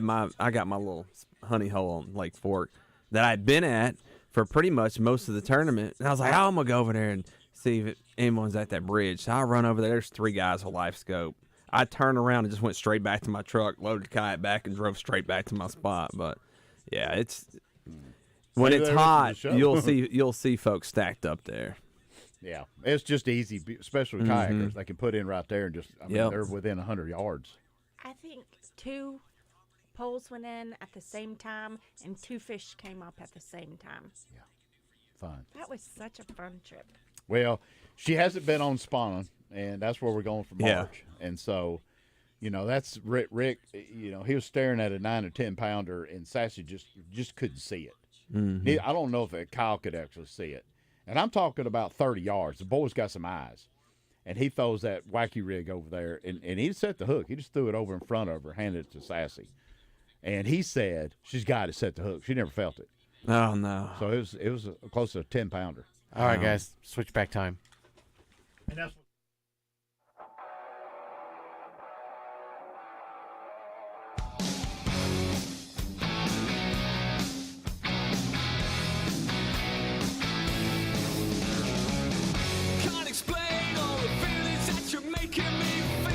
S4: got my little honey hole on Lake Fork that I'd been at for pretty much most of the tournament. And I was like, I'm going to go over there and see if anyone's at that bridge. So I run over there. There's 3 guys with life scope. I turned around and just went straight back to my truck, loaded the kayak back, and drove straight back to my spot. But yeah, it's when it's hot, you'll see folks stacked up there.
S5: Yeah, it's just easy, especially with kayakers. They can put in right there and just they're within 100 yards.
S6: I think 2 poles went in at the same time, and 2 fish came up at the same time.
S5: Yeah, fun.
S6: That was such a fun trip.
S5: Well, she hasn't been on spawning, and that's where we're going for March.
S4: Yeah.
S5: And so, that's Rick. He was staring at a 9 or 10 pounder, and Sassy just couldn't see it.
S4: Mm-hmm.
S5: I don't know if Kyle could actually see it. And I'm talking about 30 yards. The boy's got some eyes. And he throws that wacky rig over there, and he set the hook. He just threw it over in front of her, handed it to Sassy. And he said, she's got to set the hook. She never felt it.
S4: Oh, no.
S5: So it was close to a 10 pounder.
S3: All right, guys, switch back time.
S5: And that's
S12: Can't explain all the feelings that you're making me feel.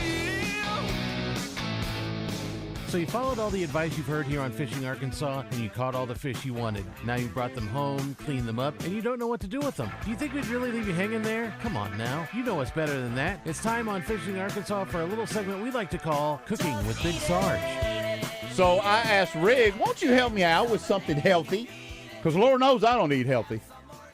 S2: So you followed all the advice you've heard here on Fishing Arkansas, and you caught all the fish you wanted. Now you brought them home, cleaned them up, and you don't know what to do with them. Do you think we'd really leave you hanging there? Come on now. You know us better than that. It's time on Fishing Arkansas for a little segment we like to call Cooking with Big Sarge.
S5: So I asked Rig, won't you help me out with something healthy? Because Lord knows I don't eat healthy.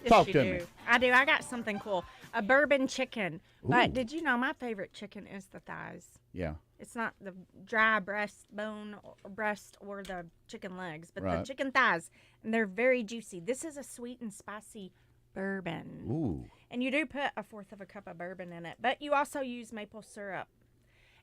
S6: Yes,
S5: Talk
S6: you
S5: to
S6: do.
S5: me.
S6: I do. I got something cool. A bourbon chicken.
S5: Ooh.
S6: But did you know my favorite chicken is the thighs?
S5: Yeah.
S6: It's not the dry breastbone or breast or the chicken legs, but the
S5: Right.
S6: chicken thighs. And they're very juicy. This is a sweet and spicy bourbon.
S5: Ooh.
S6: And you do put 1/4 of a cup of bourbon in it, but you also use maple syrup.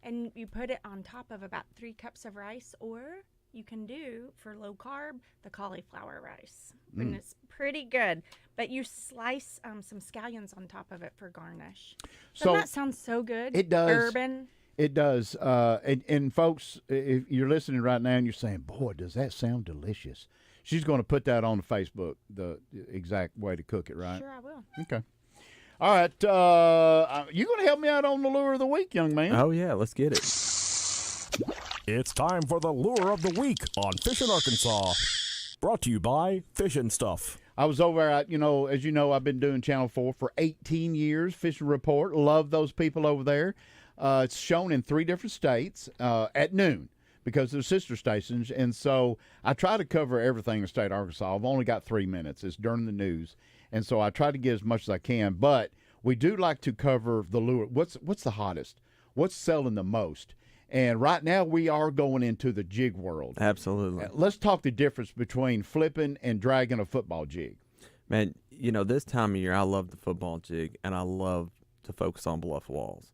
S6: And you put it on top of about 3 cups of rice, or you can do, for low carb, the cauliflower rice. And it's pretty good. But you slice some scallions on top of it for garnish. Doesn't that sound so good?
S5: It does.
S6: Bourbon.
S5: It does. And folks, if you're listening right now and you're saying, boy, does that sound delicious. She's going to put that on the Facebook, the exact way to cook it, right?
S6: Sure, I will.
S5: Okay. All right. You going to help me out on the lure of the week, young man?
S4: Oh, yeah, let's get it.
S18: It's time for the Lure of the Week on Fishing Arkansas. Brought to you by Fish and Stuff.
S5: I was over at, as you know, I've been doing Channel 4 for 18 years, Fishing Report. Love those people over there. It's shown in 3 different states at noon because they're sister stations. And so I try to cover everything in the state of Arkansas. I've only got 3 minutes. It's during the news. And so I try to get as much as I can. But we do like to cover the lure. What's the hottest? What's selling the most? And right now we are going into the jig world.
S4: Absolutely.
S5: Let's talk the difference between flipping and dragging a football jig.
S4: Man, this time of year, I love the football jig, and I love to focus on bluff walls.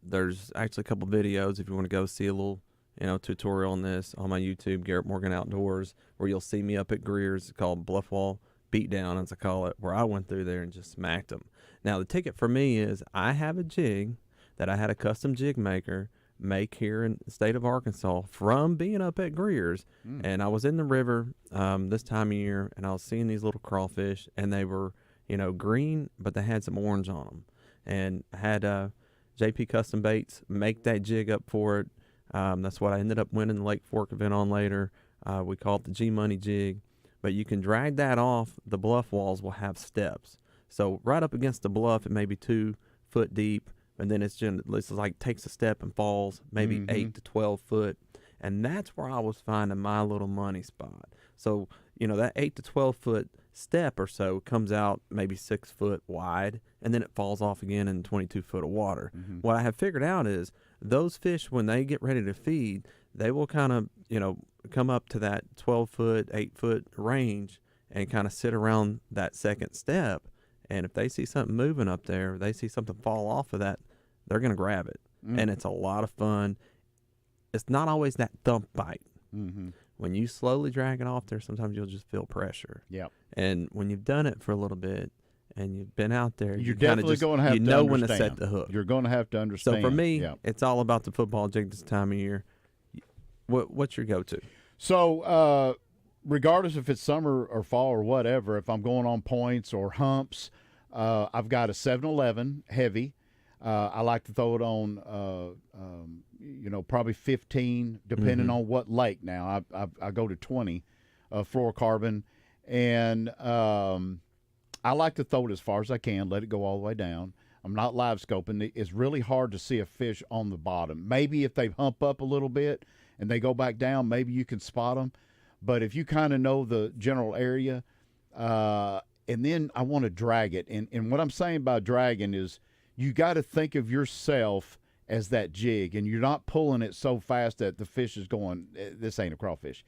S4: There's actually a couple videos if you want to go see a little, tutorial on this on my YouTube, Garrett Morgan Outdoors, where you'll see me up at Greer's. It's called Bluff Wall Beatdown, as I call it, where I went through there and just smacked them. Now, the ticket for me is I have a jig that I had a custom jig maker make here in the state of Arkansas from being up at Greer's. And I was in the river this time of year, and I was seeing these little crawfish, and they were, green, but they had some orange on them. And I had JP Custom Baits make that jig up for it. That's what I ended up winning the Lake Fork event on later. We call it the G-Money jig. But you can drag that off. The bluff walls will have steps. So right up against the bluff, it may be 2 foot deep, and then it's like takes a step and falls maybe 8 to 12 foot. And that's where I was finding my little money spot. So, that 8 to 12 foot step or so comes out maybe 6 foot wide, and then it falls off again in 22 foot of water. What I have figured out is those fish, when they get ready to feed, they will kind of, come up to that 12 foot, 8 foot range and kind of sit around that second step. And if they see something moving up there, they see something fall off of that, they're going to grab it. And it's a lot of fun. It's not always that thump bite. When you slowly drag it off there, sometimes you'll just feel pressure.
S5: Yep.
S4: And when you've done it for a little bit and you've been out there,
S5: you're definitely going to have to
S4: know
S5: understand.
S4: when to set the hook.
S5: You're going to have to understand.
S4: So for me, it's all about the football jig this time of year. What's your go-to?
S5: So regardless if it's summer or fall or whatever, if I'm going on points or humps, I've got a 7-Eleven heavy. I like to throw it on, probably 15, depending on what lake. Now I go to 20 fluorocarbon, and I like to throw it as far as I can, let it go all the way down. I'm not live scoping. It's really hard to see a fish on the bottom. Maybe if they hump up a little bit and they go back down, maybe you can spot them. But if you kind of know the general area, and then I want to drag it. And what I'm saying by dragging is you got to think of yourself as that jig, and you're not pulling it so fast that the fish is going, this ain't a crawfish.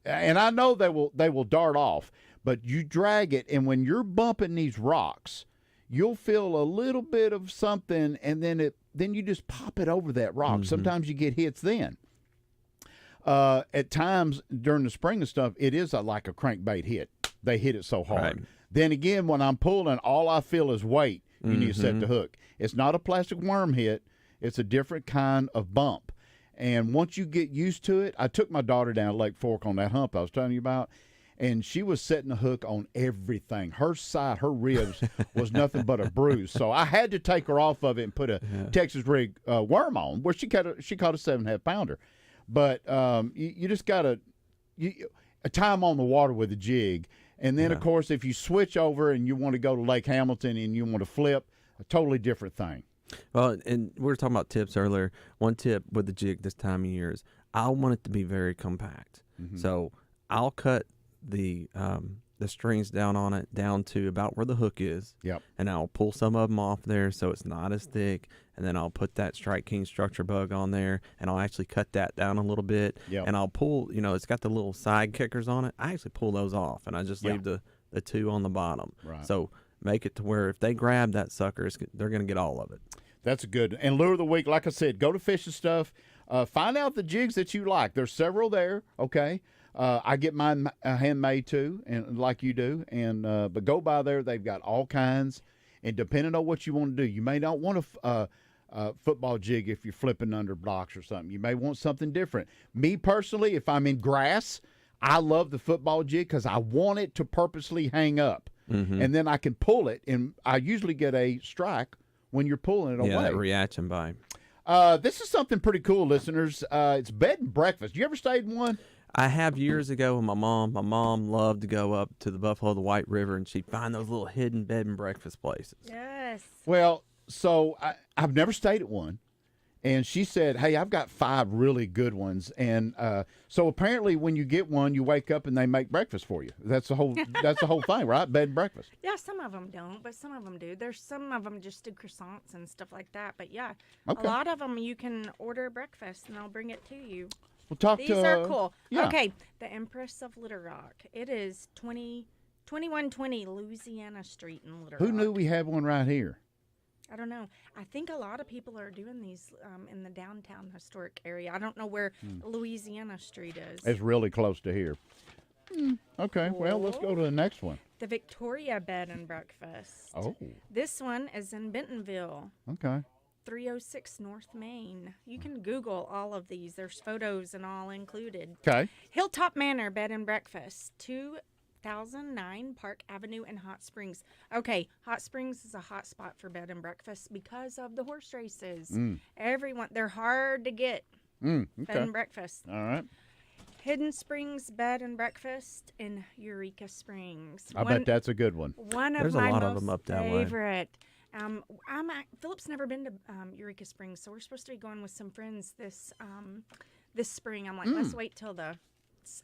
S5: And I know they will dart off, but you drag it, and when you're bumping these rocks, you'll feel a little bit of something, and then you just pop it over that rock. Sometimes you get hits then. At times during the spring and stuff, it is like a crankbait hit. They hit it so hard.
S4: Right.
S5: Then again, when I'm pulling, all I feel is weight. You need to set the hook. It's not a plastic worm hit. It's a different kind of bump. And once you get used to it, I took my daughter down to Lake Fork on that hump I was telling you about, and she was setting the hook on everything. Her side, her ribs was nothing but a bruise. So I had to take her off of it and put a Texas rig worm on, where she caught a 7.5 pounder. But you just got a time on the water with a jig. And then, of course, if you switch over and you want to go to Lake Hamilton and you want to flip, a totally different thing.
S4: Well, and we were talking about tips earlier. One tip with the jig this time of year is I want it to be very compact. So I'll cut the strings down on it down to about where the hook is.
S5: Yep. And
S4: I'll pull some of them off there so it's not as thick. And then I'll put that Strike King structure bug on there, and I'll actually cut that down a little bit.
S5: Yep.
S4: And I'll pull, it's got the little side kickers on it. I actually pull those off, and I just leave the 2 on the bottom.
S5: Right.
S4: So make it to where if they grab that sucker, they're going to get all of it.
S5: That's good. And lure of the week, like I said, go to Fish and Stuff. Find out the jigs that you like. There's several there, okay? I get mine handmade too, and like you do. And but go by there. They've got all kinds. And depending on what you want to do, you may not want a football jig if you're flipping under blocks or something. You may want something different. Me personally, if I'm in grass, I love the football jig because I want it to purposely hang up. And then I can pull it, and I usually get a strike when you're pulling it away.
S4: Yeah, that reaction by.
S5: This is something pretty cool, listeners. It's bed and breakfast. You ever stayed in one?
S4: I have years ago with my mom. My mom loved to go up to the Buffalo, the White River, and she'd find those little hidden bed and breakfast places.
S6: Yes.
S5: Well, so I've never stayed at one. And she said, hey, I've got 5 really good ones. And so apparently when you get one, you wake up and they make breakfast for you. That's the whole thing, right? Bed and breakfast.
S6: Yeah, some of them don't, but some of them do. There's some of them just do croissants and stuff like that. But yeah,
S5: Okay.
S6: a lot of them you can order breakfast and they'll bring it to you.
S5: We'll
S6: These are cool.
S5: Yeah.
S6: Okay, the Empress of Little Rock. It is 2120 Louisiana Street in Little Rock.
S5: Who knew we had one right here?
S6: I don't know. I think a lot of people are doing these in the downtown historic area. I don't know where Louisiana Street is.
S5: It's really close to here. Okay, well, let's go to the next one.
S6: The Victoria Bed and Breakfast.
S5: Oh.
S6: This one is in Bentonville.
S5: Okay.
S6: 306 North Main. You can Google all of these. There's photos and all included.
S5: Okay.
S6: Hilltop Manor Bed and Breakfast. 8009 Park Avenue in Hot Springs. Okay, Hot Springs is a hot spot for bed and breakfast because of the horse races. Everyone, they're hard to get.
S5: Okay.
S6: Bed and breakfast.
S5: All right.
S6: Hidden Springs Bed and Breakfast in Eureka Springs.
S5: I bet that's a good one.
S6: One of
S4: There's a
S6: my
S4: lot
S6: most
S4: of them up that way.
S6: favorite. Philip's never been to Eureka Springs, so we're supposed to be going with some friends this spring. I'm like, let's wait till the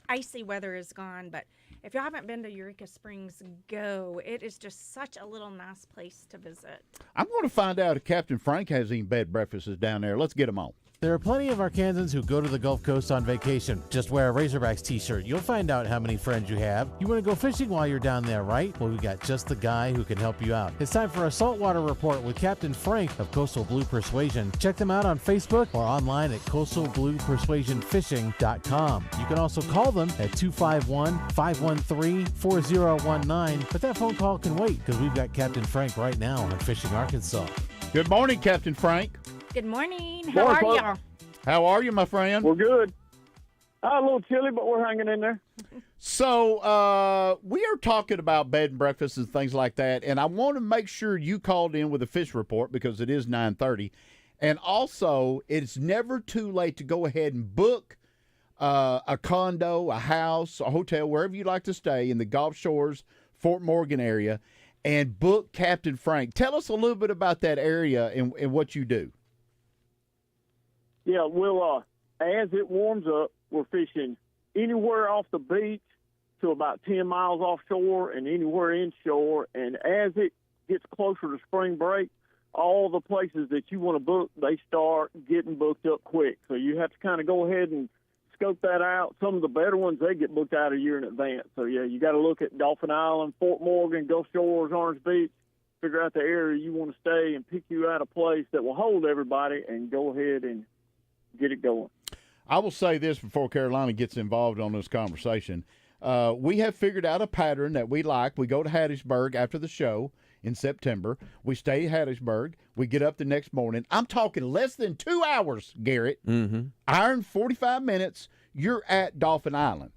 S6: icy weather is gone. But if y'all haven't been to Eureka Springs, go. It is just such a little nice place to visit.
S5: I'm going to find out if Captain Frank has any bed breakfasts down there. Let's get him on.
S10: There are plenty of Arkansans who go to the Gulf Coast on vacation. Just wear a Razorbacks t-shirt. You'll find out how many friends you have. You want to go fishing while you're down there, right? Well, we got just the guy who can help you out. It's time for a saltwater report with Captain Frank of Coastal Blue Persuasion. Check them out on Facebook or online at coastalbluepersuasionfishing.com. You can also call them at 251-513-4019, but that phone call can wait because we've got Captain Frank right now on Fishing Arkansas.
S5: Good morning, Captain Frank.
S6: Good morning. How are y'all?
S5: How are you, my friend?
S19: We're good. A little chilly, but we're hanging in there.
S5: So we are talking about bed and breakfast and things like that, and I want to make sure you called in with a fish report because it is 9:30, and also it's never too late to go ahead and book a condo, a house, a hotel, wherever you like to stay in the Gulf Shores, Fort Morgan area, and book Captain Frank. Tell us a little bit about that area and what you do.
S19: Yeah, we'll, as it warms up, we're fishing anywhere off the beach to about 10 miles offshore and anywhere inshore. And as it gets closer to spring break, all the places that you want to book, they start getting booked up quick. So you have to kind of go ahead and scope that out. Some of the better ones, they get booked out a year in advance. So, yeah, you got to look at Dolphin Island, Fort Morgan, Gulf Shores, Orange Beach, figure out the area you want to stay and pick you out a place that will hold everybody and go ahead and get it going.
S5: I will say this before Carolina gets involved on this conversation. We have figured out a pattern that we like. We go to Hattiesburg after the show in September. We stay at Hattiesburg. We get up the next morning. I'm talking less than 2 hours, Garrett. Hour and 45 minutes, you're at Dolphin Island.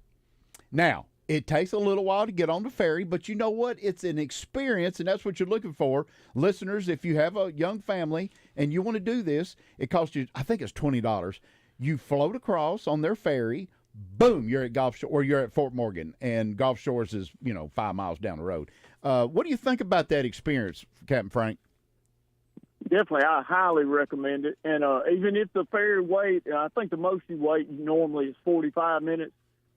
S5: Now, it takes a little while to get on the ferry, but you know what? It's an experience, and that's what you're looking for. Listeners, if you have a young family and you want to do this, it costs you, I think it's $20. You float across on their ferry, boom, you're at Gulf Shore, or you're at Fort Morgan, and Gulf Shores is, 5 miles down the road. What do you think about that experience, Captain Frank?
S19: Definitely, I highly recommend it. And even if the ferry wait, I think the most you wait normally is 45 minutes.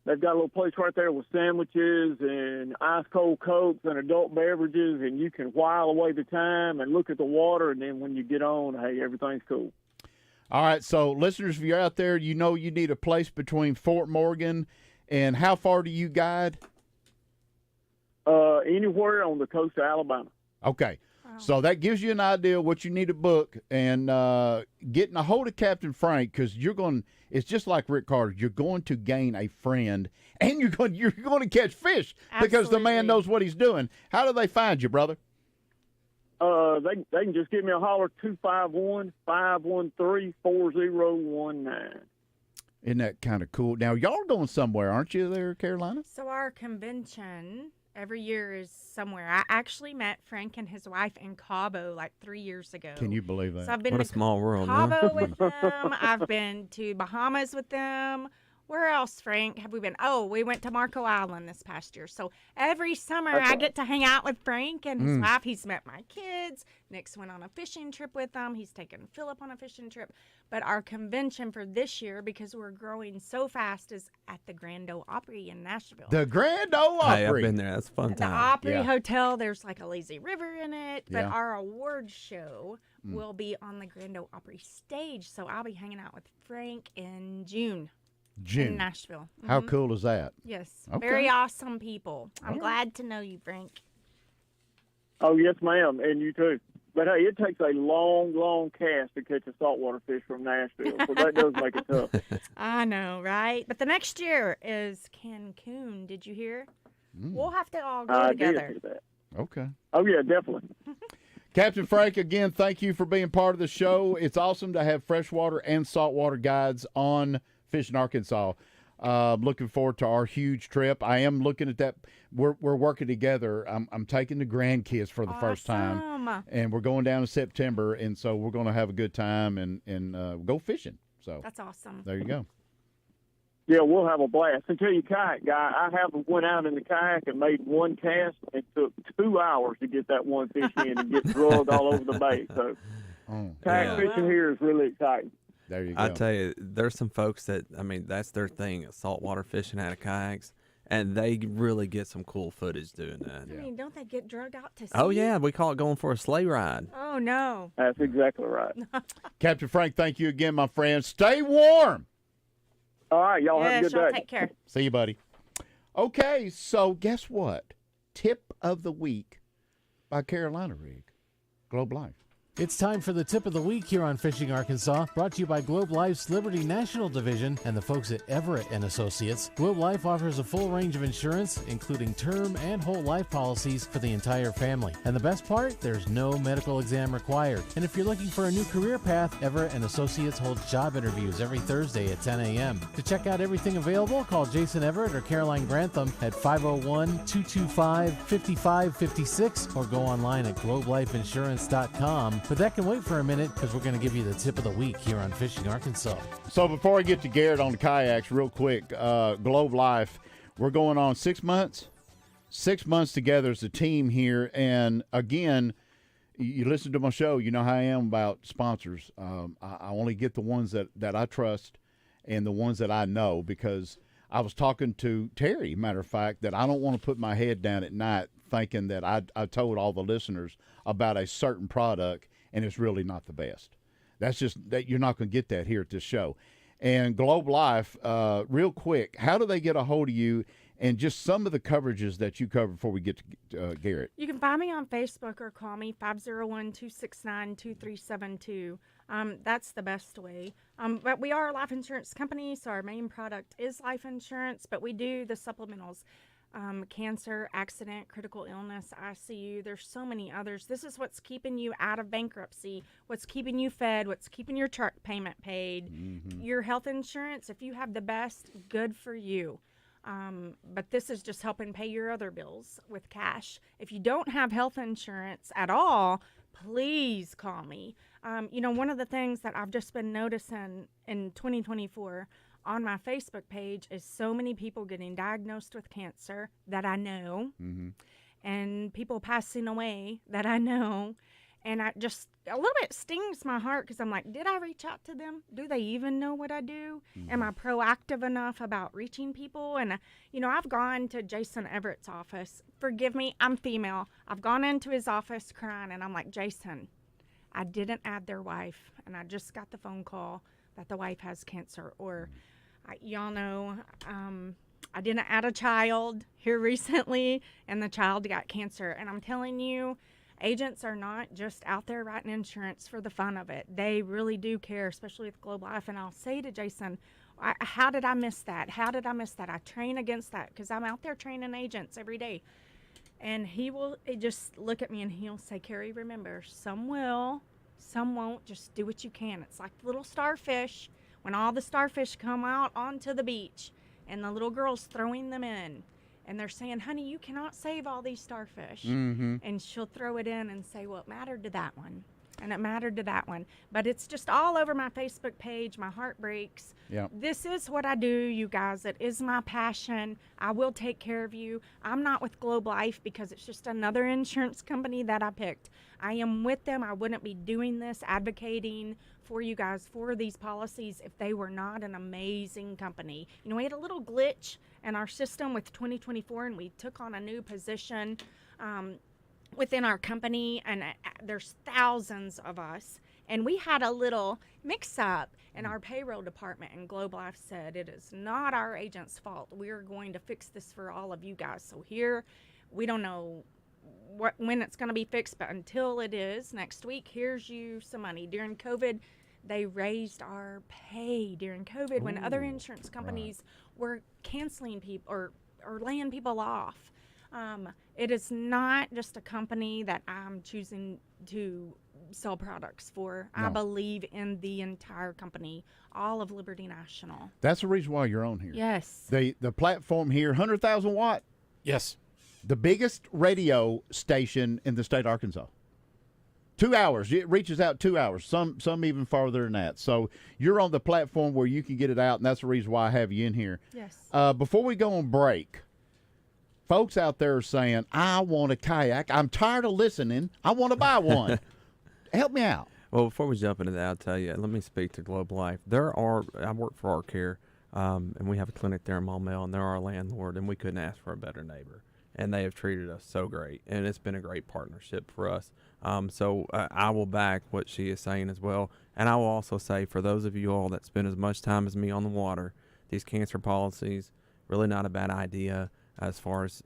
S19: They've got a little place right there with sandwiches and ice-cold Cokes and adult beverages, and you can while away the time and look at the water, and then when you get on, hey, everything's cool.
S5: All right, so listeners, if you're out there, you know you need a place between Fort Morgan and how far do you guide?
S19: Anywhere on the coast of Alabama.
S5: Okay. So that gives you an idea what you need to book, and getting a hold of Captain Frank, because it's just like Rick Carter. You're going to gain a friend, and you're going to catch fish because the man knows what he's doing. How do they find you, brother?
S19: They can just give me a holler, 251-513-4019.
S5: Isn't that kind of cool? Now, y'all are going somewhere, aren't you there, Carolina?
S6: So our convention every year is somewhere. I actually met Frank and his wife in Cabo like 3 years ago.
S5: Can you believe that?
S6: So I've been
S4: What a small world,
S6: Cabo
S4: huh?
S6: with them. I've been to Bahamas with them. Where else, Frank, have we been? Oh, we went to Marco Island this past year. So every summer I get to hang out with Frank and his wife. He's met my kids. Nick's went on a fishing trip with them. He's taken Philip on a fishing trip. But our convention for this year, because we're growing so fast, is at the Grand Ole Opry in Nashville.
S5: The Grand Ole Opry.
S4: Hey, I've been there. That's a fun time.
S6: The Opry Hotel, there's like a lazy river in it. But
S5: Yeah.
S6: our award show will be on the Grand Ole Opry stage. So I'll be hanging out with Frank in June. In Nashville.
S5: How cool is that?
S6: Yes.
S5: Okay.
S6: Very awesome people. I'm glad to know you, Frank.
S19: Oh, yes, ma'am, and you too. But, hey, it takes a long, long cast to catch a saltwater fish from Nashville, so that does make it tough.
S6: I know, right? But the next year is Cancun. Did you hear? We'll have to all go together.
S19: I did hear that.
S5: Okay.
S19: Oh, yeah, definitely.
S5: Captain Frank, again, thank you for being part of the show. It's awesome to have freshwater and saltwater guides on Fishing Arkansas. Looking forward to our huge trip. I am looking at that. We're working together. I'm taking the grandkids for the first time, and we're going down in September, and so we're going to have a good time and go fishing. So
S6: that's awesome.
S5: There you go.
S19: Yeah, we'll have a blast. Until you kayak guy, I haven't went out in the kayak and made one cast. It took 2 hours to get that one fish in and get drugged all over the bait. So kayak fishing here is really exciting.
S5: There you go.
S4: I tell you, there's some folks that, I mean, that's their thing, saltwater fishing out of kayaks, and they really get some cool footage doing that.
S6: I mean, don't they get drugged out to sea?
S4: Oh, yeah, we call it going for a sleigh ride.
S6: Oh, no.
S19: That's exactly right.
S5: Captain Frank, thank you again, my friend. Stay warm.
S19: All right, y'all have a good day.
S6: Take care.
S5: See you, buddy. Okay, so guess what? Tip of the week by Carolina Rig, Globe Life.
S2: It's time for the tip of the week here on Fishing Arkansas, brought to you by Globe Life's Liberty National Division and the folks at Everett and Associates. Globe Life offers a full range of insurance, including term and whole life policies for the entire family. And the best part, there's no medical exam required. And if you're looking for a new career path, Everett and Associates holds job interviews every Thursday at 10 a.m. To check out everything available, call Jason Everett or Caroline Grantham at 501-225-5556 or go online at globelifeinsurance.com. But that can wait for a minute because we're going to give you the tip of the week here on Fishing Arkansas.
S5: So before I get to Garrett on the kayaks, real quick, Globe Life, we're going on 6 months. 6 months together as a team here. And again, you listen to my show, you know how I am about sponsors. I only get the ones that I trust and the ones that I know, because I was talking to Terry, matter of fact, that I don't want to put my head down at night thinking that I told all the listeners about a certain product and it's really not the best. That's just that you're not going to get that here at this show. And Globe Life, real quick, how do they get a hold of you and just some of the coverages that you cover before we get to Garrett?
S6: You can find me on Facebook or call me 501-269-2372. That's the best way. But we are a life insurance company, so our main product is life insurance, but we do the supplementals. Cancer, accident, critical illness, ICU. There's so many others. This is what's keeping you out of bankruptcy, what's keeping you fed, what's keeping your truck payment paid. Your health insurance, if you have the best, good for you. But this is just helping pay your other bills with cash. If you don't have health insurance at all, please call me. One of the things that I've just been noticing in 2024 on my Facebook page is so many people getting diagnosed with cancer that I know, and people passing away that I know. And I just, a little bit stings my heart because I'm like, did I reach out to them? Do they even know what I do? Am I proactive enough about reaching people? And, I've gone to Jason Everett's office. Forgive me, I'm female. I've gone into his office crying, and I'm like, Jason, I didn't add their wife, and I just got the phone call that the wife has cancer. Or, y'all know, I didn't add a child here recently, and the child got cancer. And I'm telling you, agents are not just out there writing insurance for the fun of it. They really do care, especially with Globe Life. And I'll say to Jason, how did I miss that? How did I miss that? I train against that because I'm out there training agents every day. And he will just look at me and he'll say, Carrie, remember, some will, some won't. Just do what you can. It's like the little starfish. When all the starfish come out onto the beach and the little girl's throwing them in and they're saying, honey, you cannot save all these starfish. And she'll throw it in and say, well, it mattered to that one. And it mattered to that one. But it's just all over my Facebook page. My heart breaks.
S5: Yep.
S6: This is what I do, you guys. It is my passion. I will take care of you. I'm not with Globe Life because it's just another insurance company that I picked. I am with them. I wouldn't be doing this, advocating for you guys for these policies if they were not an amazing company. We had a little glitch in our system with 2024, and we took on a new position within our company, and there's thousands of us, and we had a little mix-up in our payroll department, and Globe Life said it is not our agent's fault. We're going to fix this for all of you guys. So here, we don't know when it's going to be fixed, but until it is next week, here's you some money. During COVID, they raised our pay during COVID when other insurance companies were canceling people or laying people off. It is not just a company that I'm choosing to sell products for. I
S5: No.
S6: believe in the entire company, all of Liberty National.
S5: That's the reason why you're on here.
S6: Yes.
S5: The platform here, 100,000 watt.
S3: Yes.
S5: The biggest radio station in the state of Arkansas. 2 hours. It reaches out 2 hours. Some even farther than that. So you're on the platform where you can get it out, and that's the reason why I have you in here.
S6: Yes.
S5: Before we go on break, folks out there are saying, I want a kayak. I'm tired of listening. I want to buy one. Help me out.
S4: Well, before we jump into that, I'll tell you, let me speak to Globe Life. I work for Our Care, and we have a clinic there in Maumelle, and they're our landlord, and we couldn't ask for a better neighbor. And they have treated us so great, and it's been a great partnership for us. So I will back what she is saying as well. And I will also say, for those of you all that spend as much time as me on the water, these cancer policies, really not a bad idea as far as,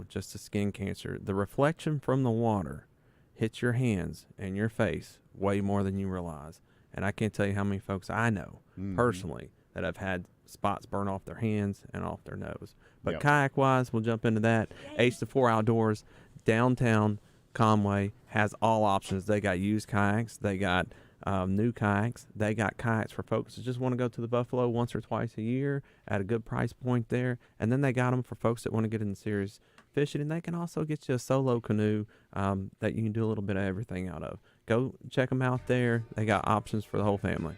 S4: just the skin cancer. The reflection from the water hits your hands and your face way more than you realize. And I can't tell you how many folks I know personally that have had spots burn off their hands and off their nose. But kayak-wise, we'll jump into that. H24 Outdoors, downtown Conway has all options. They got used kayaks. They got new kayaks. They got kayaks for folks that just want to go to the Buffalo once or twice a year at a good price point there. And then they got them for folks that want to get in serious fishing. And they can also get you a solo canoe that you can do a little bit of everything out of. Go check them out there. They got options for the whole family.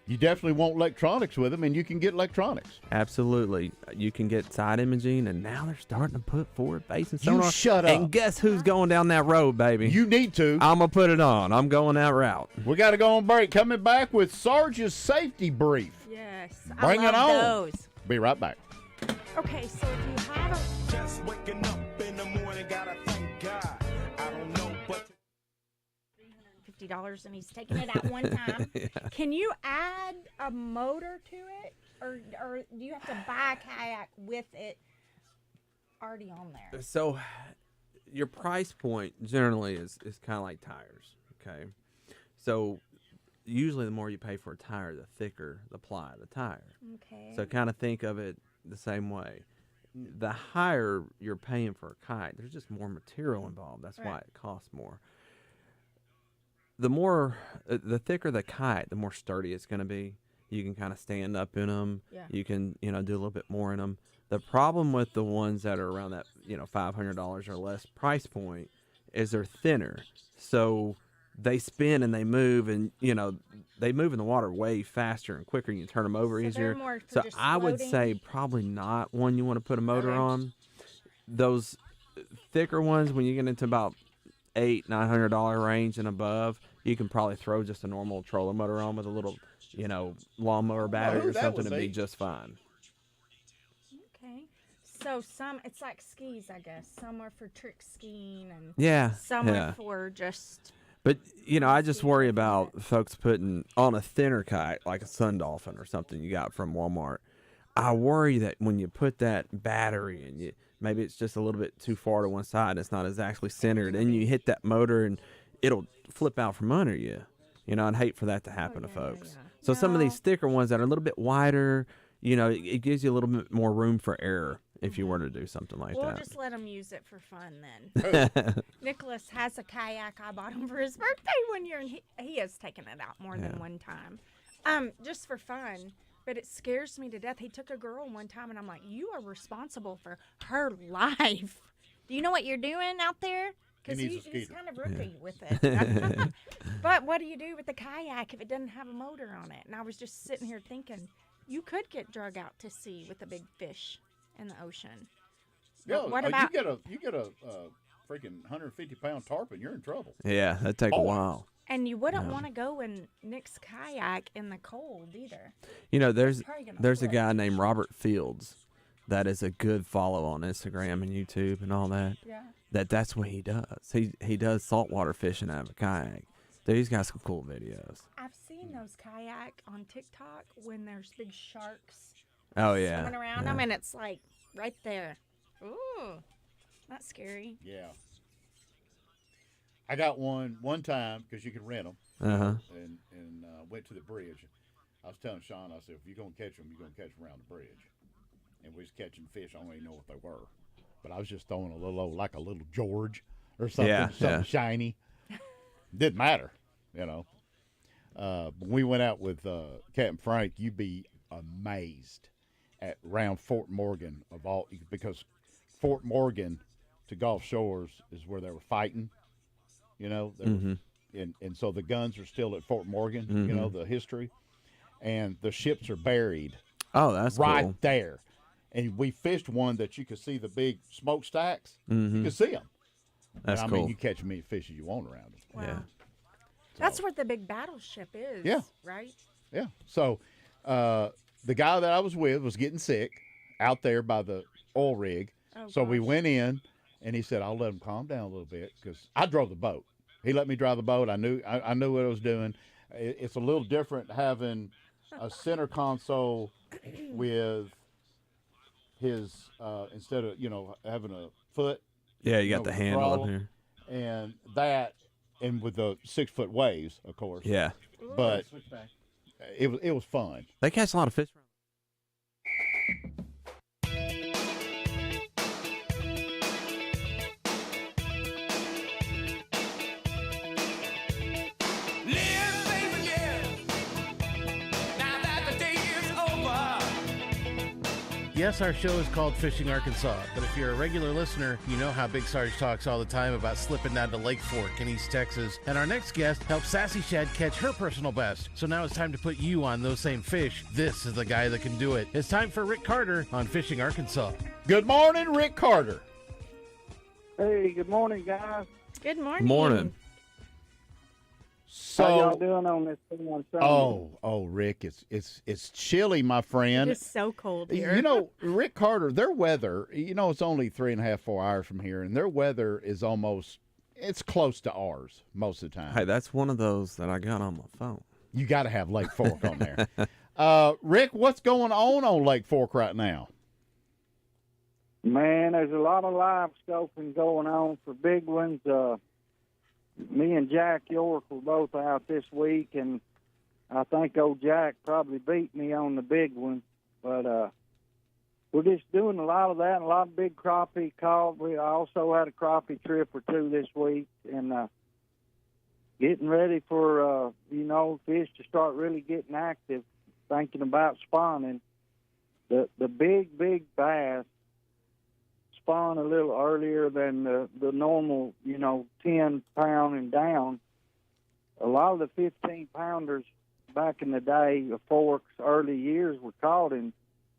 S5: You definitely want electronics with them, and you can get electronics.
S4: Absolutely. You can get side imaging, and now they're starting to put forward-facing sonar.
S5: You shut up.
S4: And guess who's going down that road, baby?
S5: You need to.
S4: I'm going to put it on. I'm going that route.
S5: We got to go on break. Coming back with Sarge's safety brief.
S6: Yes.
S5: Bring
S6: I
S5: it
S6: love
S5: on.
S6: those.
S5: Be right back.
S6: Okay, so if you have a...
S12: Just waking up in the morning, gotta thank God. I don't know, but...
S6: $50 and he's taking it out one time. Can you add a motor to it, or do you have to buy a kayak with it already on there?
S4: So your price point generally is kind of like tires, okay? So usually the more you pay for a tire, the thicker the ply of the tire.
S6: Okay.
S4: So kind of think of it the same way. The higher you're paying for a kite, there's just more material involved. That's why it costs more. The thicker the kite, the more sturdy it's going to be. You can kind of stand up in them.
S6: Yeah.
S4: You can, do a little bit more in them. The problem with the ones that are around that, $500 or less price point is they're thinner. So they spin and they move, and, they move in the water way faster and quicker. You can turn them over easier. So I would say probably not one you want to put a motor on. Those thicker ones, when you get into about $800-900 range and above, you can probably throw just a normal trolling motor on with a little, lawnmower battery or something to be just fine.
S6: Okay. So it's like skis, I guess. Some are for trick skiing, and some are for just...
S4: But, I just worry about folks putting on a thinner kite, like a Sun Dolphin or something you got from Walmart. I worry that when you put that battery in, maybe it's just a little bit too far to one side, it's not exactly centered, and you hit that motor and it'll flip out from under you. I'd hate for that to happen to folks. So some of these thicker ones that are a little bit wider, it gives you a little bit more room for error if you were to do something like that.
S6: We'll just let him use it for fun then. Nicholas has a kayak. I bought him for his birthday one year, and he has taken it out more than one time. Just for fun. But it scares me to death. He took a girl one time, and I'm like, you are responsible for her life. Do you know what you're doing out there? Because he's kind of rookie with it. But what do you do with the kayak if it doesn't have a motor on it? And I was just sitting here thinking, you could get drug out to sea with a big fish in the ocean.
S5: Yeah,
S6: what about...
S5: You get a freaking 150-pound tarpon, you're in trouble.
S4: Yeah, that'd take a while.
S6: And you wouldn't want to go in Nick's kayak in the cold either.
S4: There's a guy named Robert Fields that is a good follow on Instagram and YouTube and all that.
S6: Yeah.
S4: That's what he does. He does saltwater fishing out of a kayak. Dude, he's got some cool videos.
S6: I've seen those kayak on TikTok when there's big sharks.
S4: Oh yeah.
S6: Swimming around them, and it's like right there. Ooh, that's scary.
S5: Yeah. I got one time because you can rent them. And went to the bridge. I was telling Sean, I said, if you're gonna catch them, you're gonna catch them around the bridge. And we was catching fish. I don't even know what they were, but I was just throwing like a little George or something, shiny. Didn't matter. you know. When we went out with Captain Frank, you'd be amazed at round Fort Morgan because Fort Morgan to Gulf Shores is where they were fighting, you know. And so the guns are still at Fort Morgan, you know, the history. And the ships are buried.
S4: Oh, that's
S5: right
S4: cool.
S5: there. And we fished one that you could see the big smokestacks. You could see them.
S4: That's
S5: and,
S4: cool.
S5: I mean, you catch as many fish as you want around it.
S6: Wow.
S4: Yeah.
S6: That's where the big battleship is,
S5: Yeah.
S6: right?
S5: Yeah. So the guy that I was with was getting sick out there by the oil rig.
S6: Oh,
S5: so we
S6: gosh.
S5: went in, and he said, I'll let him calm down a little bit because I drove the boat. He let me drive the boat. I knew what I was doing. It's a little different having a center console with his instead of, you know, having a foot.
S4: Yeah, you got
S5: know,
S4: the handle up
S5: throttle,
S4: here.
S5: And that, and with the 6-foot waves, of course.
S4: Yeah.
S5: But it was fun.
S4: They catch a lot of fish.
S10: Yes, our show is called Fishing Arkansas, but if you're a regular listener, you know how Big Sarge talks all the time about slipping down to Lake Fork in East Texas. And our next guest helped Sassy Shad catch her personal best. So now it's time to put you on those same fish. This is the guy that can do it. It's time for Rick Carter on Fishing Arkansas.
S5: Good morning, Rick Carter.
S19: Hey, good morning, guys.
S6: Good morning.
S4: Morning.
S5: So,
S19: how y'all doing on this thing on Sunday?
S5: Oh, Rick, it's chilly, my friend.
S6: It's so cold here.
S5: You know, Rick Carter, their weather, you know, it's only 3.5, 4 hours from here, and their weather is it's close to ours most of the time.
S4: Hey, that's one of those that I got on my phone.
S5: You got to have Lake Fork on there. Rick, what's going on Lake Fork right now?
S19: Man, there's a lot of live scoping going on for big ones. Me and Jack York were both out this week, and I think old Jack probably beat me on the big one. But we're just doing a lot of that, and a lot of big crappie caught. We also had a crappie trip or two this week, and getting ready for, fish to start really getting active, thinking about spawning. The big bass spawn a little earlier than the normal, 10-pound and down. A lot of the 15-pounders back in the day, the Forks, early years, were caught in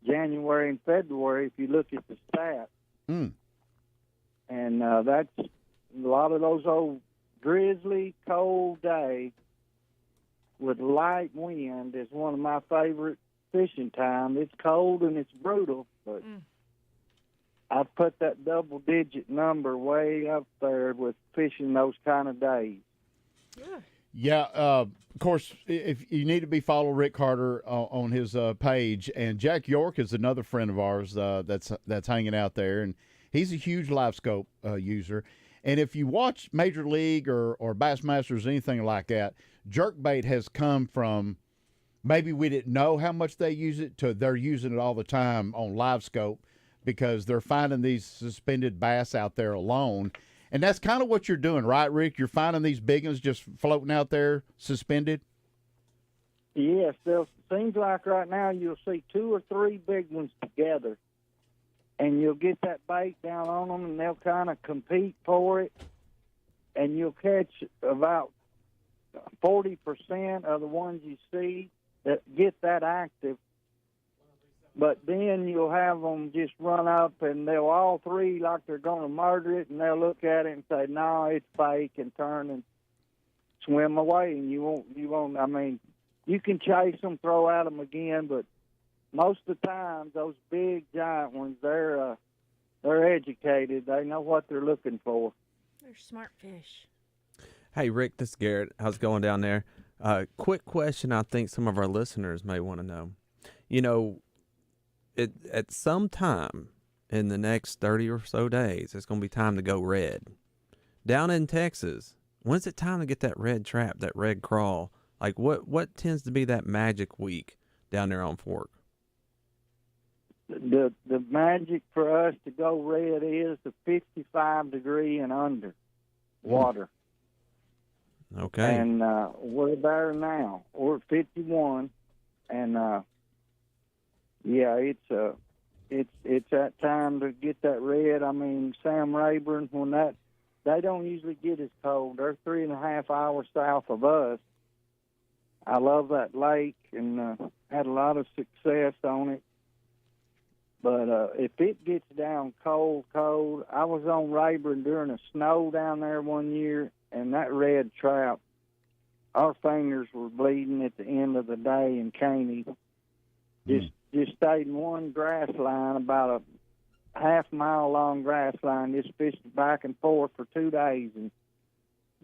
S19: January and February, if you look at the stats. And that's a lot of those old drizzly, cold days with light wind is one of my favorite fishing time. It's cold and it's brutal, but I've put that double-digit number way up there with fishing those kind of days.
S5: Yeah, of course, if you need to be follow Rick Carter on his page, and Jack York is another friend of ours that's hanging out there, and he's a huge live scope user. And if you watch Major League or Bassmasters or anything like that, jerkbait has come from maybe we didn't know how much they use it to they're using it all the time on live scope, because they're finding these suspended bass out there alone. And that's kind of what you're doing, right, Rick? You're finding these big ones just floating out there suspended?
S19: Yes, it seems like right now you'll see 2 or 3 big ones together, and you'll get that bait down on them, and they'll kind of compete for it, and you'll catch about 40% of the ones you see that get that active. But then you'll have them just run up, and they'll all three like they're going to murder it, and they'll look at it and say, "No, it's fake," and turn and swim away. And you won't. I mean, you can chase them, throw at them again, but most of the time, those big giant ones, they're educated. They know what they're looking for.
S6: They're smart fish.
S4: Hey, Rick, this is Garrett. How's it going down there? Quick question I think some of our listeners may want to know. You know, at some time in the next 30 or so days, it's going to be time to go red. Down in Texas, when is it time to get that red trap, that red crawl? Like, what tends to be that magic week down there on Fork?
S19: The magic for us to go red is the 55 degree and under water.
S4: Okay.
S20: And we're there now. We're at 51, and yeah, it's that time to get that red. I mean, Sam Rayburn, they don't usually get as cold. They're 3.5 hours south of us. I love that lake and had a lot of success on it. But if it gets down cold, I was on Rayburn during a snow down there one year, and that red trout, our fingers were bleeding at the end of the day in Caney. Just stayed in one grass line, about a half-mile long grass line, just fished back and forth for 2 days and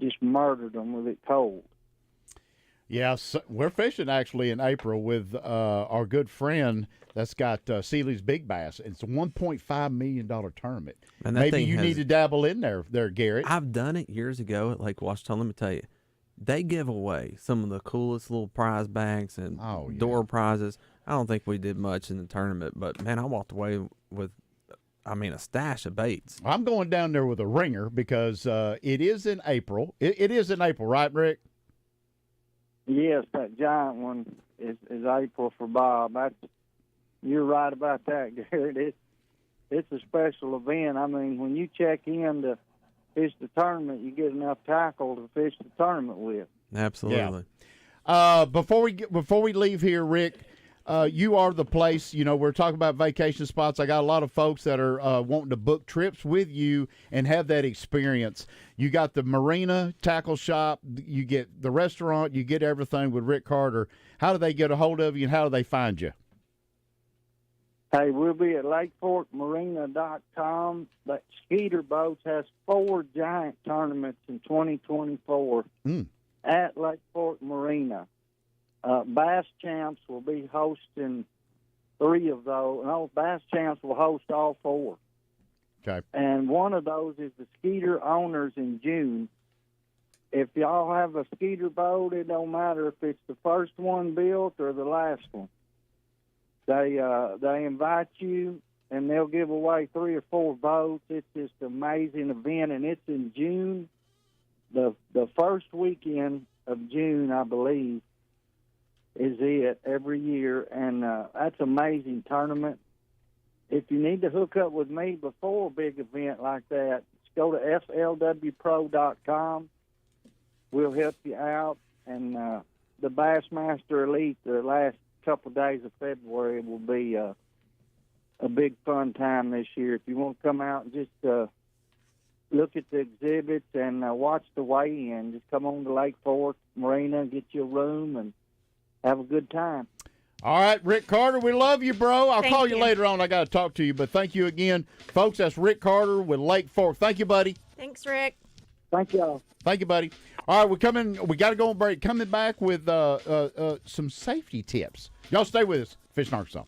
S20: just murdered them with it cold.
S5: Yeah, so we're fishing actually in April with our good friend that's got Seeley's Big Bass. It's a $1.5 million tournament.
S4: And that
S5: Maybe
S4: thing
S5: you need to dabble in there, Garrett.
S4: I've done it years ago at Lake Washita. Let me tell you, they give away some of the coolest little prize bags and door prizes. I don't think we did much in the tournament, but, man, I walked away with, a stash of baits.
S5: I'm going down there with a ringer because it is in April. It is in April, right, Rick?
S20: Yes, that giant one is April for Bob. You're right about that, Garrett. It's a special event. I mean, when you check in to fish the tournament, you get enough tackle to fish the tournament with.
S4: Absolutely.
S5: Yeah. Before we leave here, Rick, you are the place. You know, we're talking about vacation spots. I got a lot of folks that are wanting to book trips with you and have that experience. You got the marina, tackle shop, you get the restaurant, you get everything with Rick Carter. How do they get a hold of you, and how do they find you?
S20: Hey, we'll be at lakeforkmarina.com. That Skeeter Boats has 4 giant tournaments in 2024 at Lake Fork Marina. Bass Champs will be hosting 3 of those. No, Bass Champs will host all 4.
S5: Okay.
S20: And one of those is the Skeeter Owners in June. If y'all have a Skeeter boat, it don't matter if it's the first one built or the last one. They invite you, and they'll give away 3 or 4 boats. It's just an amazing event, and it's in June, the first weekend of June, I believe, is it every year, and that's an amazing tournament. If you need to hook up with me before a big event like that, just go to flwpro.com. We'll help you out, and the Bassmaster Elite, the last couple of days of February, will be a big fun time this year. If you want to come out and just look at the exhibits and watch the weigh-in, just come on to Lake Fork Marina, get you a room, and have a good time.
S5: All right, Rick Carter, we love you, bro. I'll
S6: Thank
S5: call you
S6: you
S5: later on. I got to talk to you, but thank you again. Folks, that's Rick Carter with Lake Fork. Thank you, buddy.
S6: Thanks, Rick.
S20: Thank y'all.
S5: Thank you, buddy. All right, we got to go on break. Coming back with some safety tips. Y'all stay with us. Fishing Arkansas.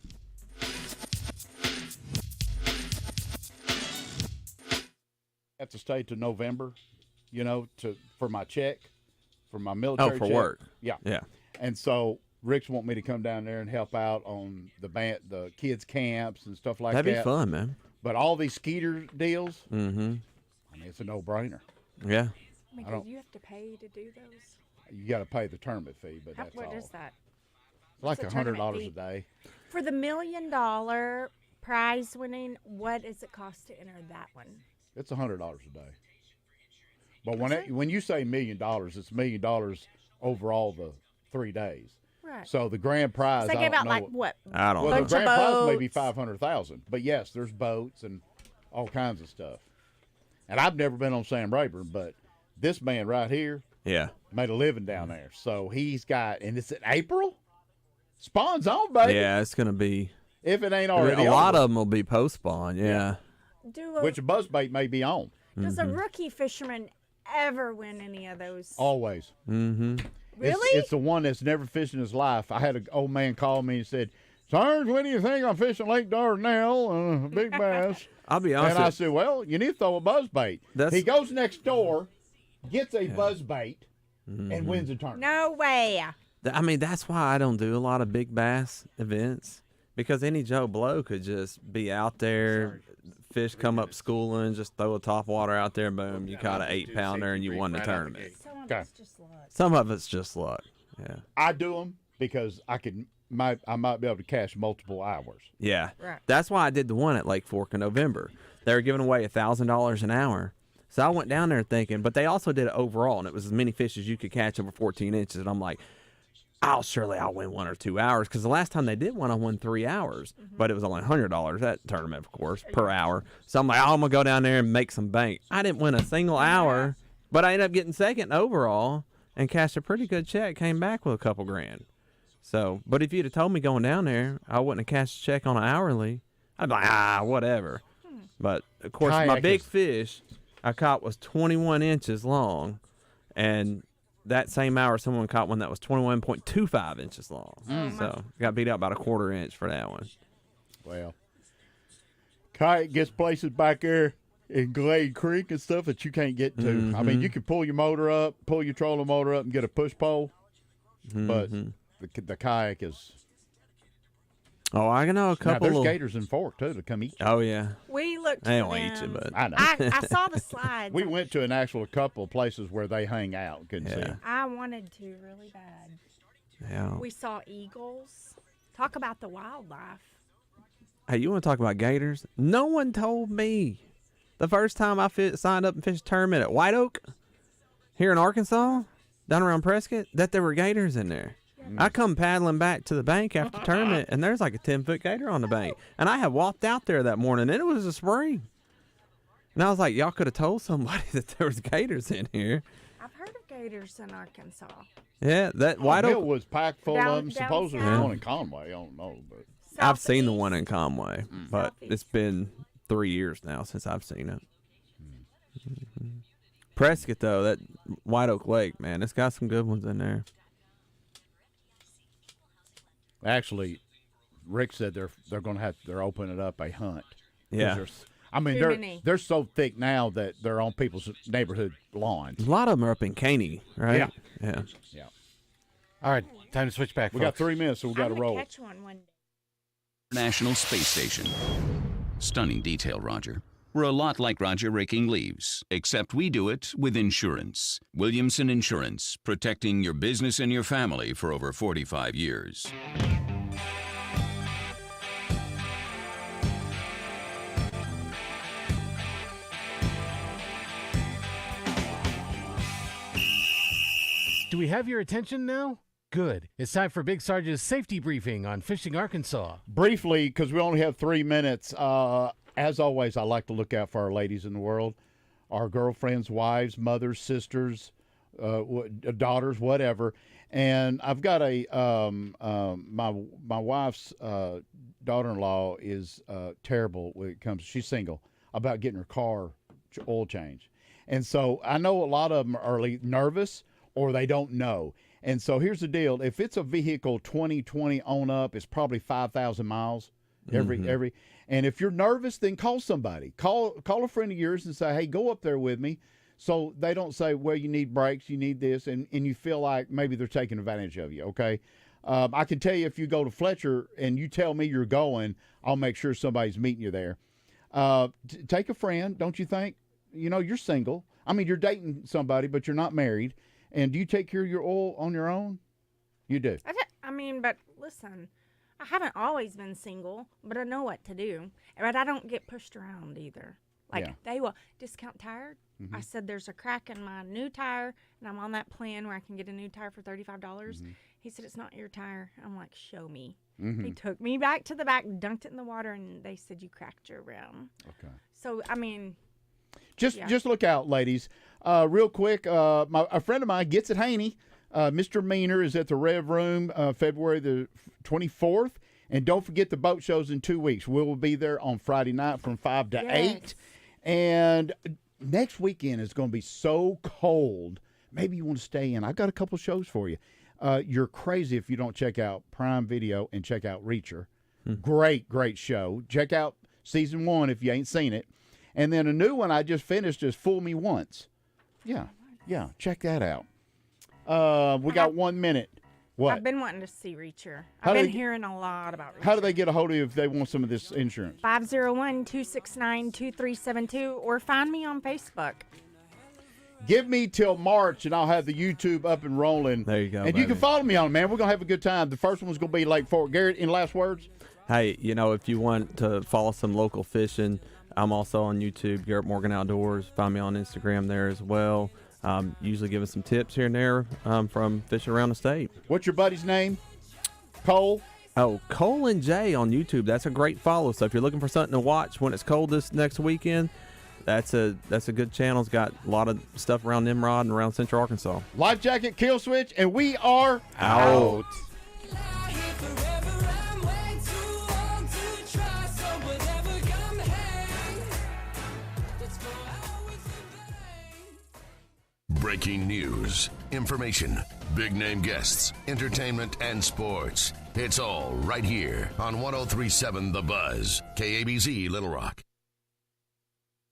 S5: Have to stay to November, for my check, for my military
S4: for
S5: check.
S4: work.
S5: Yeah.
S4: Yeah.
S5: And so Rick's want me to come down there and help out on the kids' camps and stuff like that.
S4: That'd be fun, man.
S5: But all these Skeeter deals,
S4: Mm-hmm.
S5: it's a no-brainer.
S4: Yeah.
S6: Do you have to pay to do those?
S5: You got to pay the tournament fee, but that's
S6: What
S5: all.
S6: is that?
S5: It's like
S6: What's a tournament
S5: $100
S6: fee?
S5: a day.
S6: For the $1 million prize winning, what does it cost to enter that one?
S5: It's $100 a day. But when you say $1 million, it's $1 million over all the 3 days.
S6: Right.
S5: So the grand prize,
S6: So they
S5: I
S6: give
S5: don't
S6: out
S5: know.
S6: what?
S4: I don't
S5: Well,
S6: know.
S5: the grand prize may be
S6: Bunch
S5: $500,000. But yes, there's boats and all kinds of stuff. And I've never been on Sam Rayburn, but this man right here, made a living down there. So he's got, and it's in April. Spawn's on, baby.
S4: Yeah, it's going to be.
S5: If it ain't already
S4: a lot
S5: over.
S4: of them will be post-spawn, yeah.
S5: Which a buzzbait may be on.
S6: Does a rookie fisherman ever win any of those?
S5: Always.
S4: Mm-hmm.
S6: Really?
S5: It's the one that's never fished in his life. I had an old man call me and said, Sarge, when do you think I'm fishing Lake Dardanelle? Big bass.
S4: I'll be honest.
S5: And I said, well, you need to throw a buzzbait. He goes next door, gets a buzzbait, and wins a tournament.
S6: No way.
S4: I mean, that's why I don't do a lot of big bass events, because any Joe Blow could just be out there, fish come up schooling, just throw a top water out there, boom, you caught an 8-pounder and you won the tournament.
S5: Okay.
S4: Some of it's just luck. Yeah.
S5: I do them because I might be able to cash multiple hours.
S4: Yeah.
S6: Right.
S4: That's why I did the one at Lake Fork in November. They were giving away $1,000 an hour. So I went down there thinking, but they also did it overall, and it was as many fish as you could catch over 14 inches. And I'm like, I'll win 1 or 2 hours, because the last time they did one, I won 3 hours, but it was only $100 that tournament, of course, per hour. So I'm like, I'm gonna go down there and make some bank. I didn't win a single hour, but I ended up getting second overall and cashed a pretty good check. Came back with a couple grand. So, but if you'd have told me going down there, I wouldn't have cashed a check on an hourly. I'd be like, whatever. But of course, my big fish I caught was 21 inches long, and that same hour, someone caught one that was 21.25 inches long. So got beat out about a 1/4 inch for that one.
S5: Well, kayak gets places back there in Glade Creek and stuff that you can't get to. I mean, you can pull your trolling motor up and get a push pole, but the kayak is.
S4: Oh, I know a couple.
S5: Now, there's gators in Fork too to come eat you.
S4: Oh yeah.
S6: We looked.
S4: They
S6: for
S4: don't eat you,
S6: them.
S4: but
S5: I know.
S6: I saw the slides.
S5: We went to a couple of places where they hang out. Couldn't see them.
S6: I wanted to really bad.
S4: Yeah.
S6: We saw eagles. Talk about the wildlife.
S4: Hey, you want to talk about gators? No one told me the first time I signed up and fished a tournament at White Oak here in Arkansas, down around Prescott, that there were gators in there. I come paddling back to the bank after the tournament, and there's like a 10-foot gator on the bank. And I had walked out there that morning, and it was a spring. And I was like, y'all could have told somebody that there was gators in here.
S6: I've heard of gators in Arkansas.
S4: Yeah, that White Oak
S5: was packed full of them.
S6: Down
S5: Supposedly
S6: south.
S5: there's one in Conway. I don't know, but
S4: I've seen the one in Conway, but it's been 3 years now since I've seen it. Prescott, though, that White Oak Lake, man, it's got some good ones in there.
S5: actually, Rick said they're going to they're opening up a hunt.
S4: Yeah.
S5: I mean, they're so thick now that they're on people's neighborhood lawns.
S4: A lot of them are up in Caney, right?
S5: Yeah.
S4: Yeah.
S10: All right, time to switch back.
S5: We got 3 minutes, so we got to roll.
S6: Catch one day.
S21: National Space Station. Stunning detail, Roger. We're a lot like Roger raking leaves, except we do it with insurance. Williamson Insurance, protecting your business and your family for over 45 years.
S2: Do we have your attention now? Good. It's time for Big Sarge's safety briefing on Fishing Arkansas.
S5: Briefly, because we only have 3 minutes, as always, I like to look out for our ladies in the world, our girlfriends, wives, mothers, sisters, daughters, whatever. And I've got my wife's daughter-in-law is terrible when it comes. She's single about getting her car oil changed, and so I know a lot of them are nervous or they don't know. And so here's the deal: if it's a vehicle 2020 on up, it's probably 5,000 miles every. And if you're nervous, then call somebody. Call a friend of yours and say, "Hey, go up there with me," so they don't say, "Well, you need brakes, you need this," and you feel like maybe they're taking advantage of you. Okay, I can tell you if you go to Fletcher and you tell me you're going, I'll make sure somebody's meeting you there. Take a friend, don't you think? You know, you're single. I mean, you're dating somebody, but you're not married. And do you take care of your oil on your own? You do.
S6: I mean, but listen, I haven't always been single, but I know what to do. But I don't get pushed around either. Like, they will discount tire.
S5: Mm-hmm.
S6: I said there's a crack in my new tire, and I'm on that plan where I can get a new tire for $35. He said, it's not your tire. I'm like, show me. He took me back to the back, dunked it in the water, and they said, you cracked your rim. Okay. So, I mean...
S5: Just look out, ladies. Real quick, a friend of mine gets at Haney. Mr. Meaner is at the Rev Room February the 24th. And don't forget the boat shows in 2 weeks. We will be there on Friday night from 5 to 8. And next weekend is going to be so cold. Maybe you want to stay in. I've got a couple shows for you. You're crazy if you don't check out Prime Video and check out Reacher. Great show. Check out season 1 if you ain't seen it. And then a new one I just finished is Fool Me Once. Yeah, check that out. We got 1 minute. What?
S6: I've been wanting to see Reacher. I've been hearing a lot about Reacher.
S5: How do they get a hold of you if they want some of this insurance?
S6: 501-269-2372 or find me on Facebook.
S5: Give me till March, and I'll have the YouTube up and rolling.
S4: There you go.
S5: And you can follow me on it, man. We're going to have a good time. The first one's going to be Lake Fort. Garrett, any last words?
S4: Hey, if you want to follow some local fishing, I'm also on YouTube, Garrett Morgan Outdoors. Find me on Instagram there as well. Usually giving some tips here and there from fishing around the state.
S5: What's your buddy's name? Cole?
S4: Oh, Cole and Jay on YouTube. That's a great follow. So if you're looking for something to watch when it's cold this next weekend, that's a good channel. It's got a lot of stuff around Nimrod and around Central Arkansas.
S5: Life Jacket, Kill Switch, and we are
S4: out.
S15: Breaking news, information, big name guests, entertainment, and sports. It's all right here on 103.7 The Buzz, KABZ Little Rock.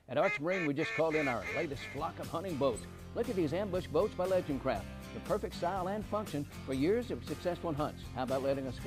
S1: At Arch Marine, we just called in our latest flock of hunting boats. Look at these ambush boats by Legend Craft. The perfect style and function for years of successful hunts. How about letting us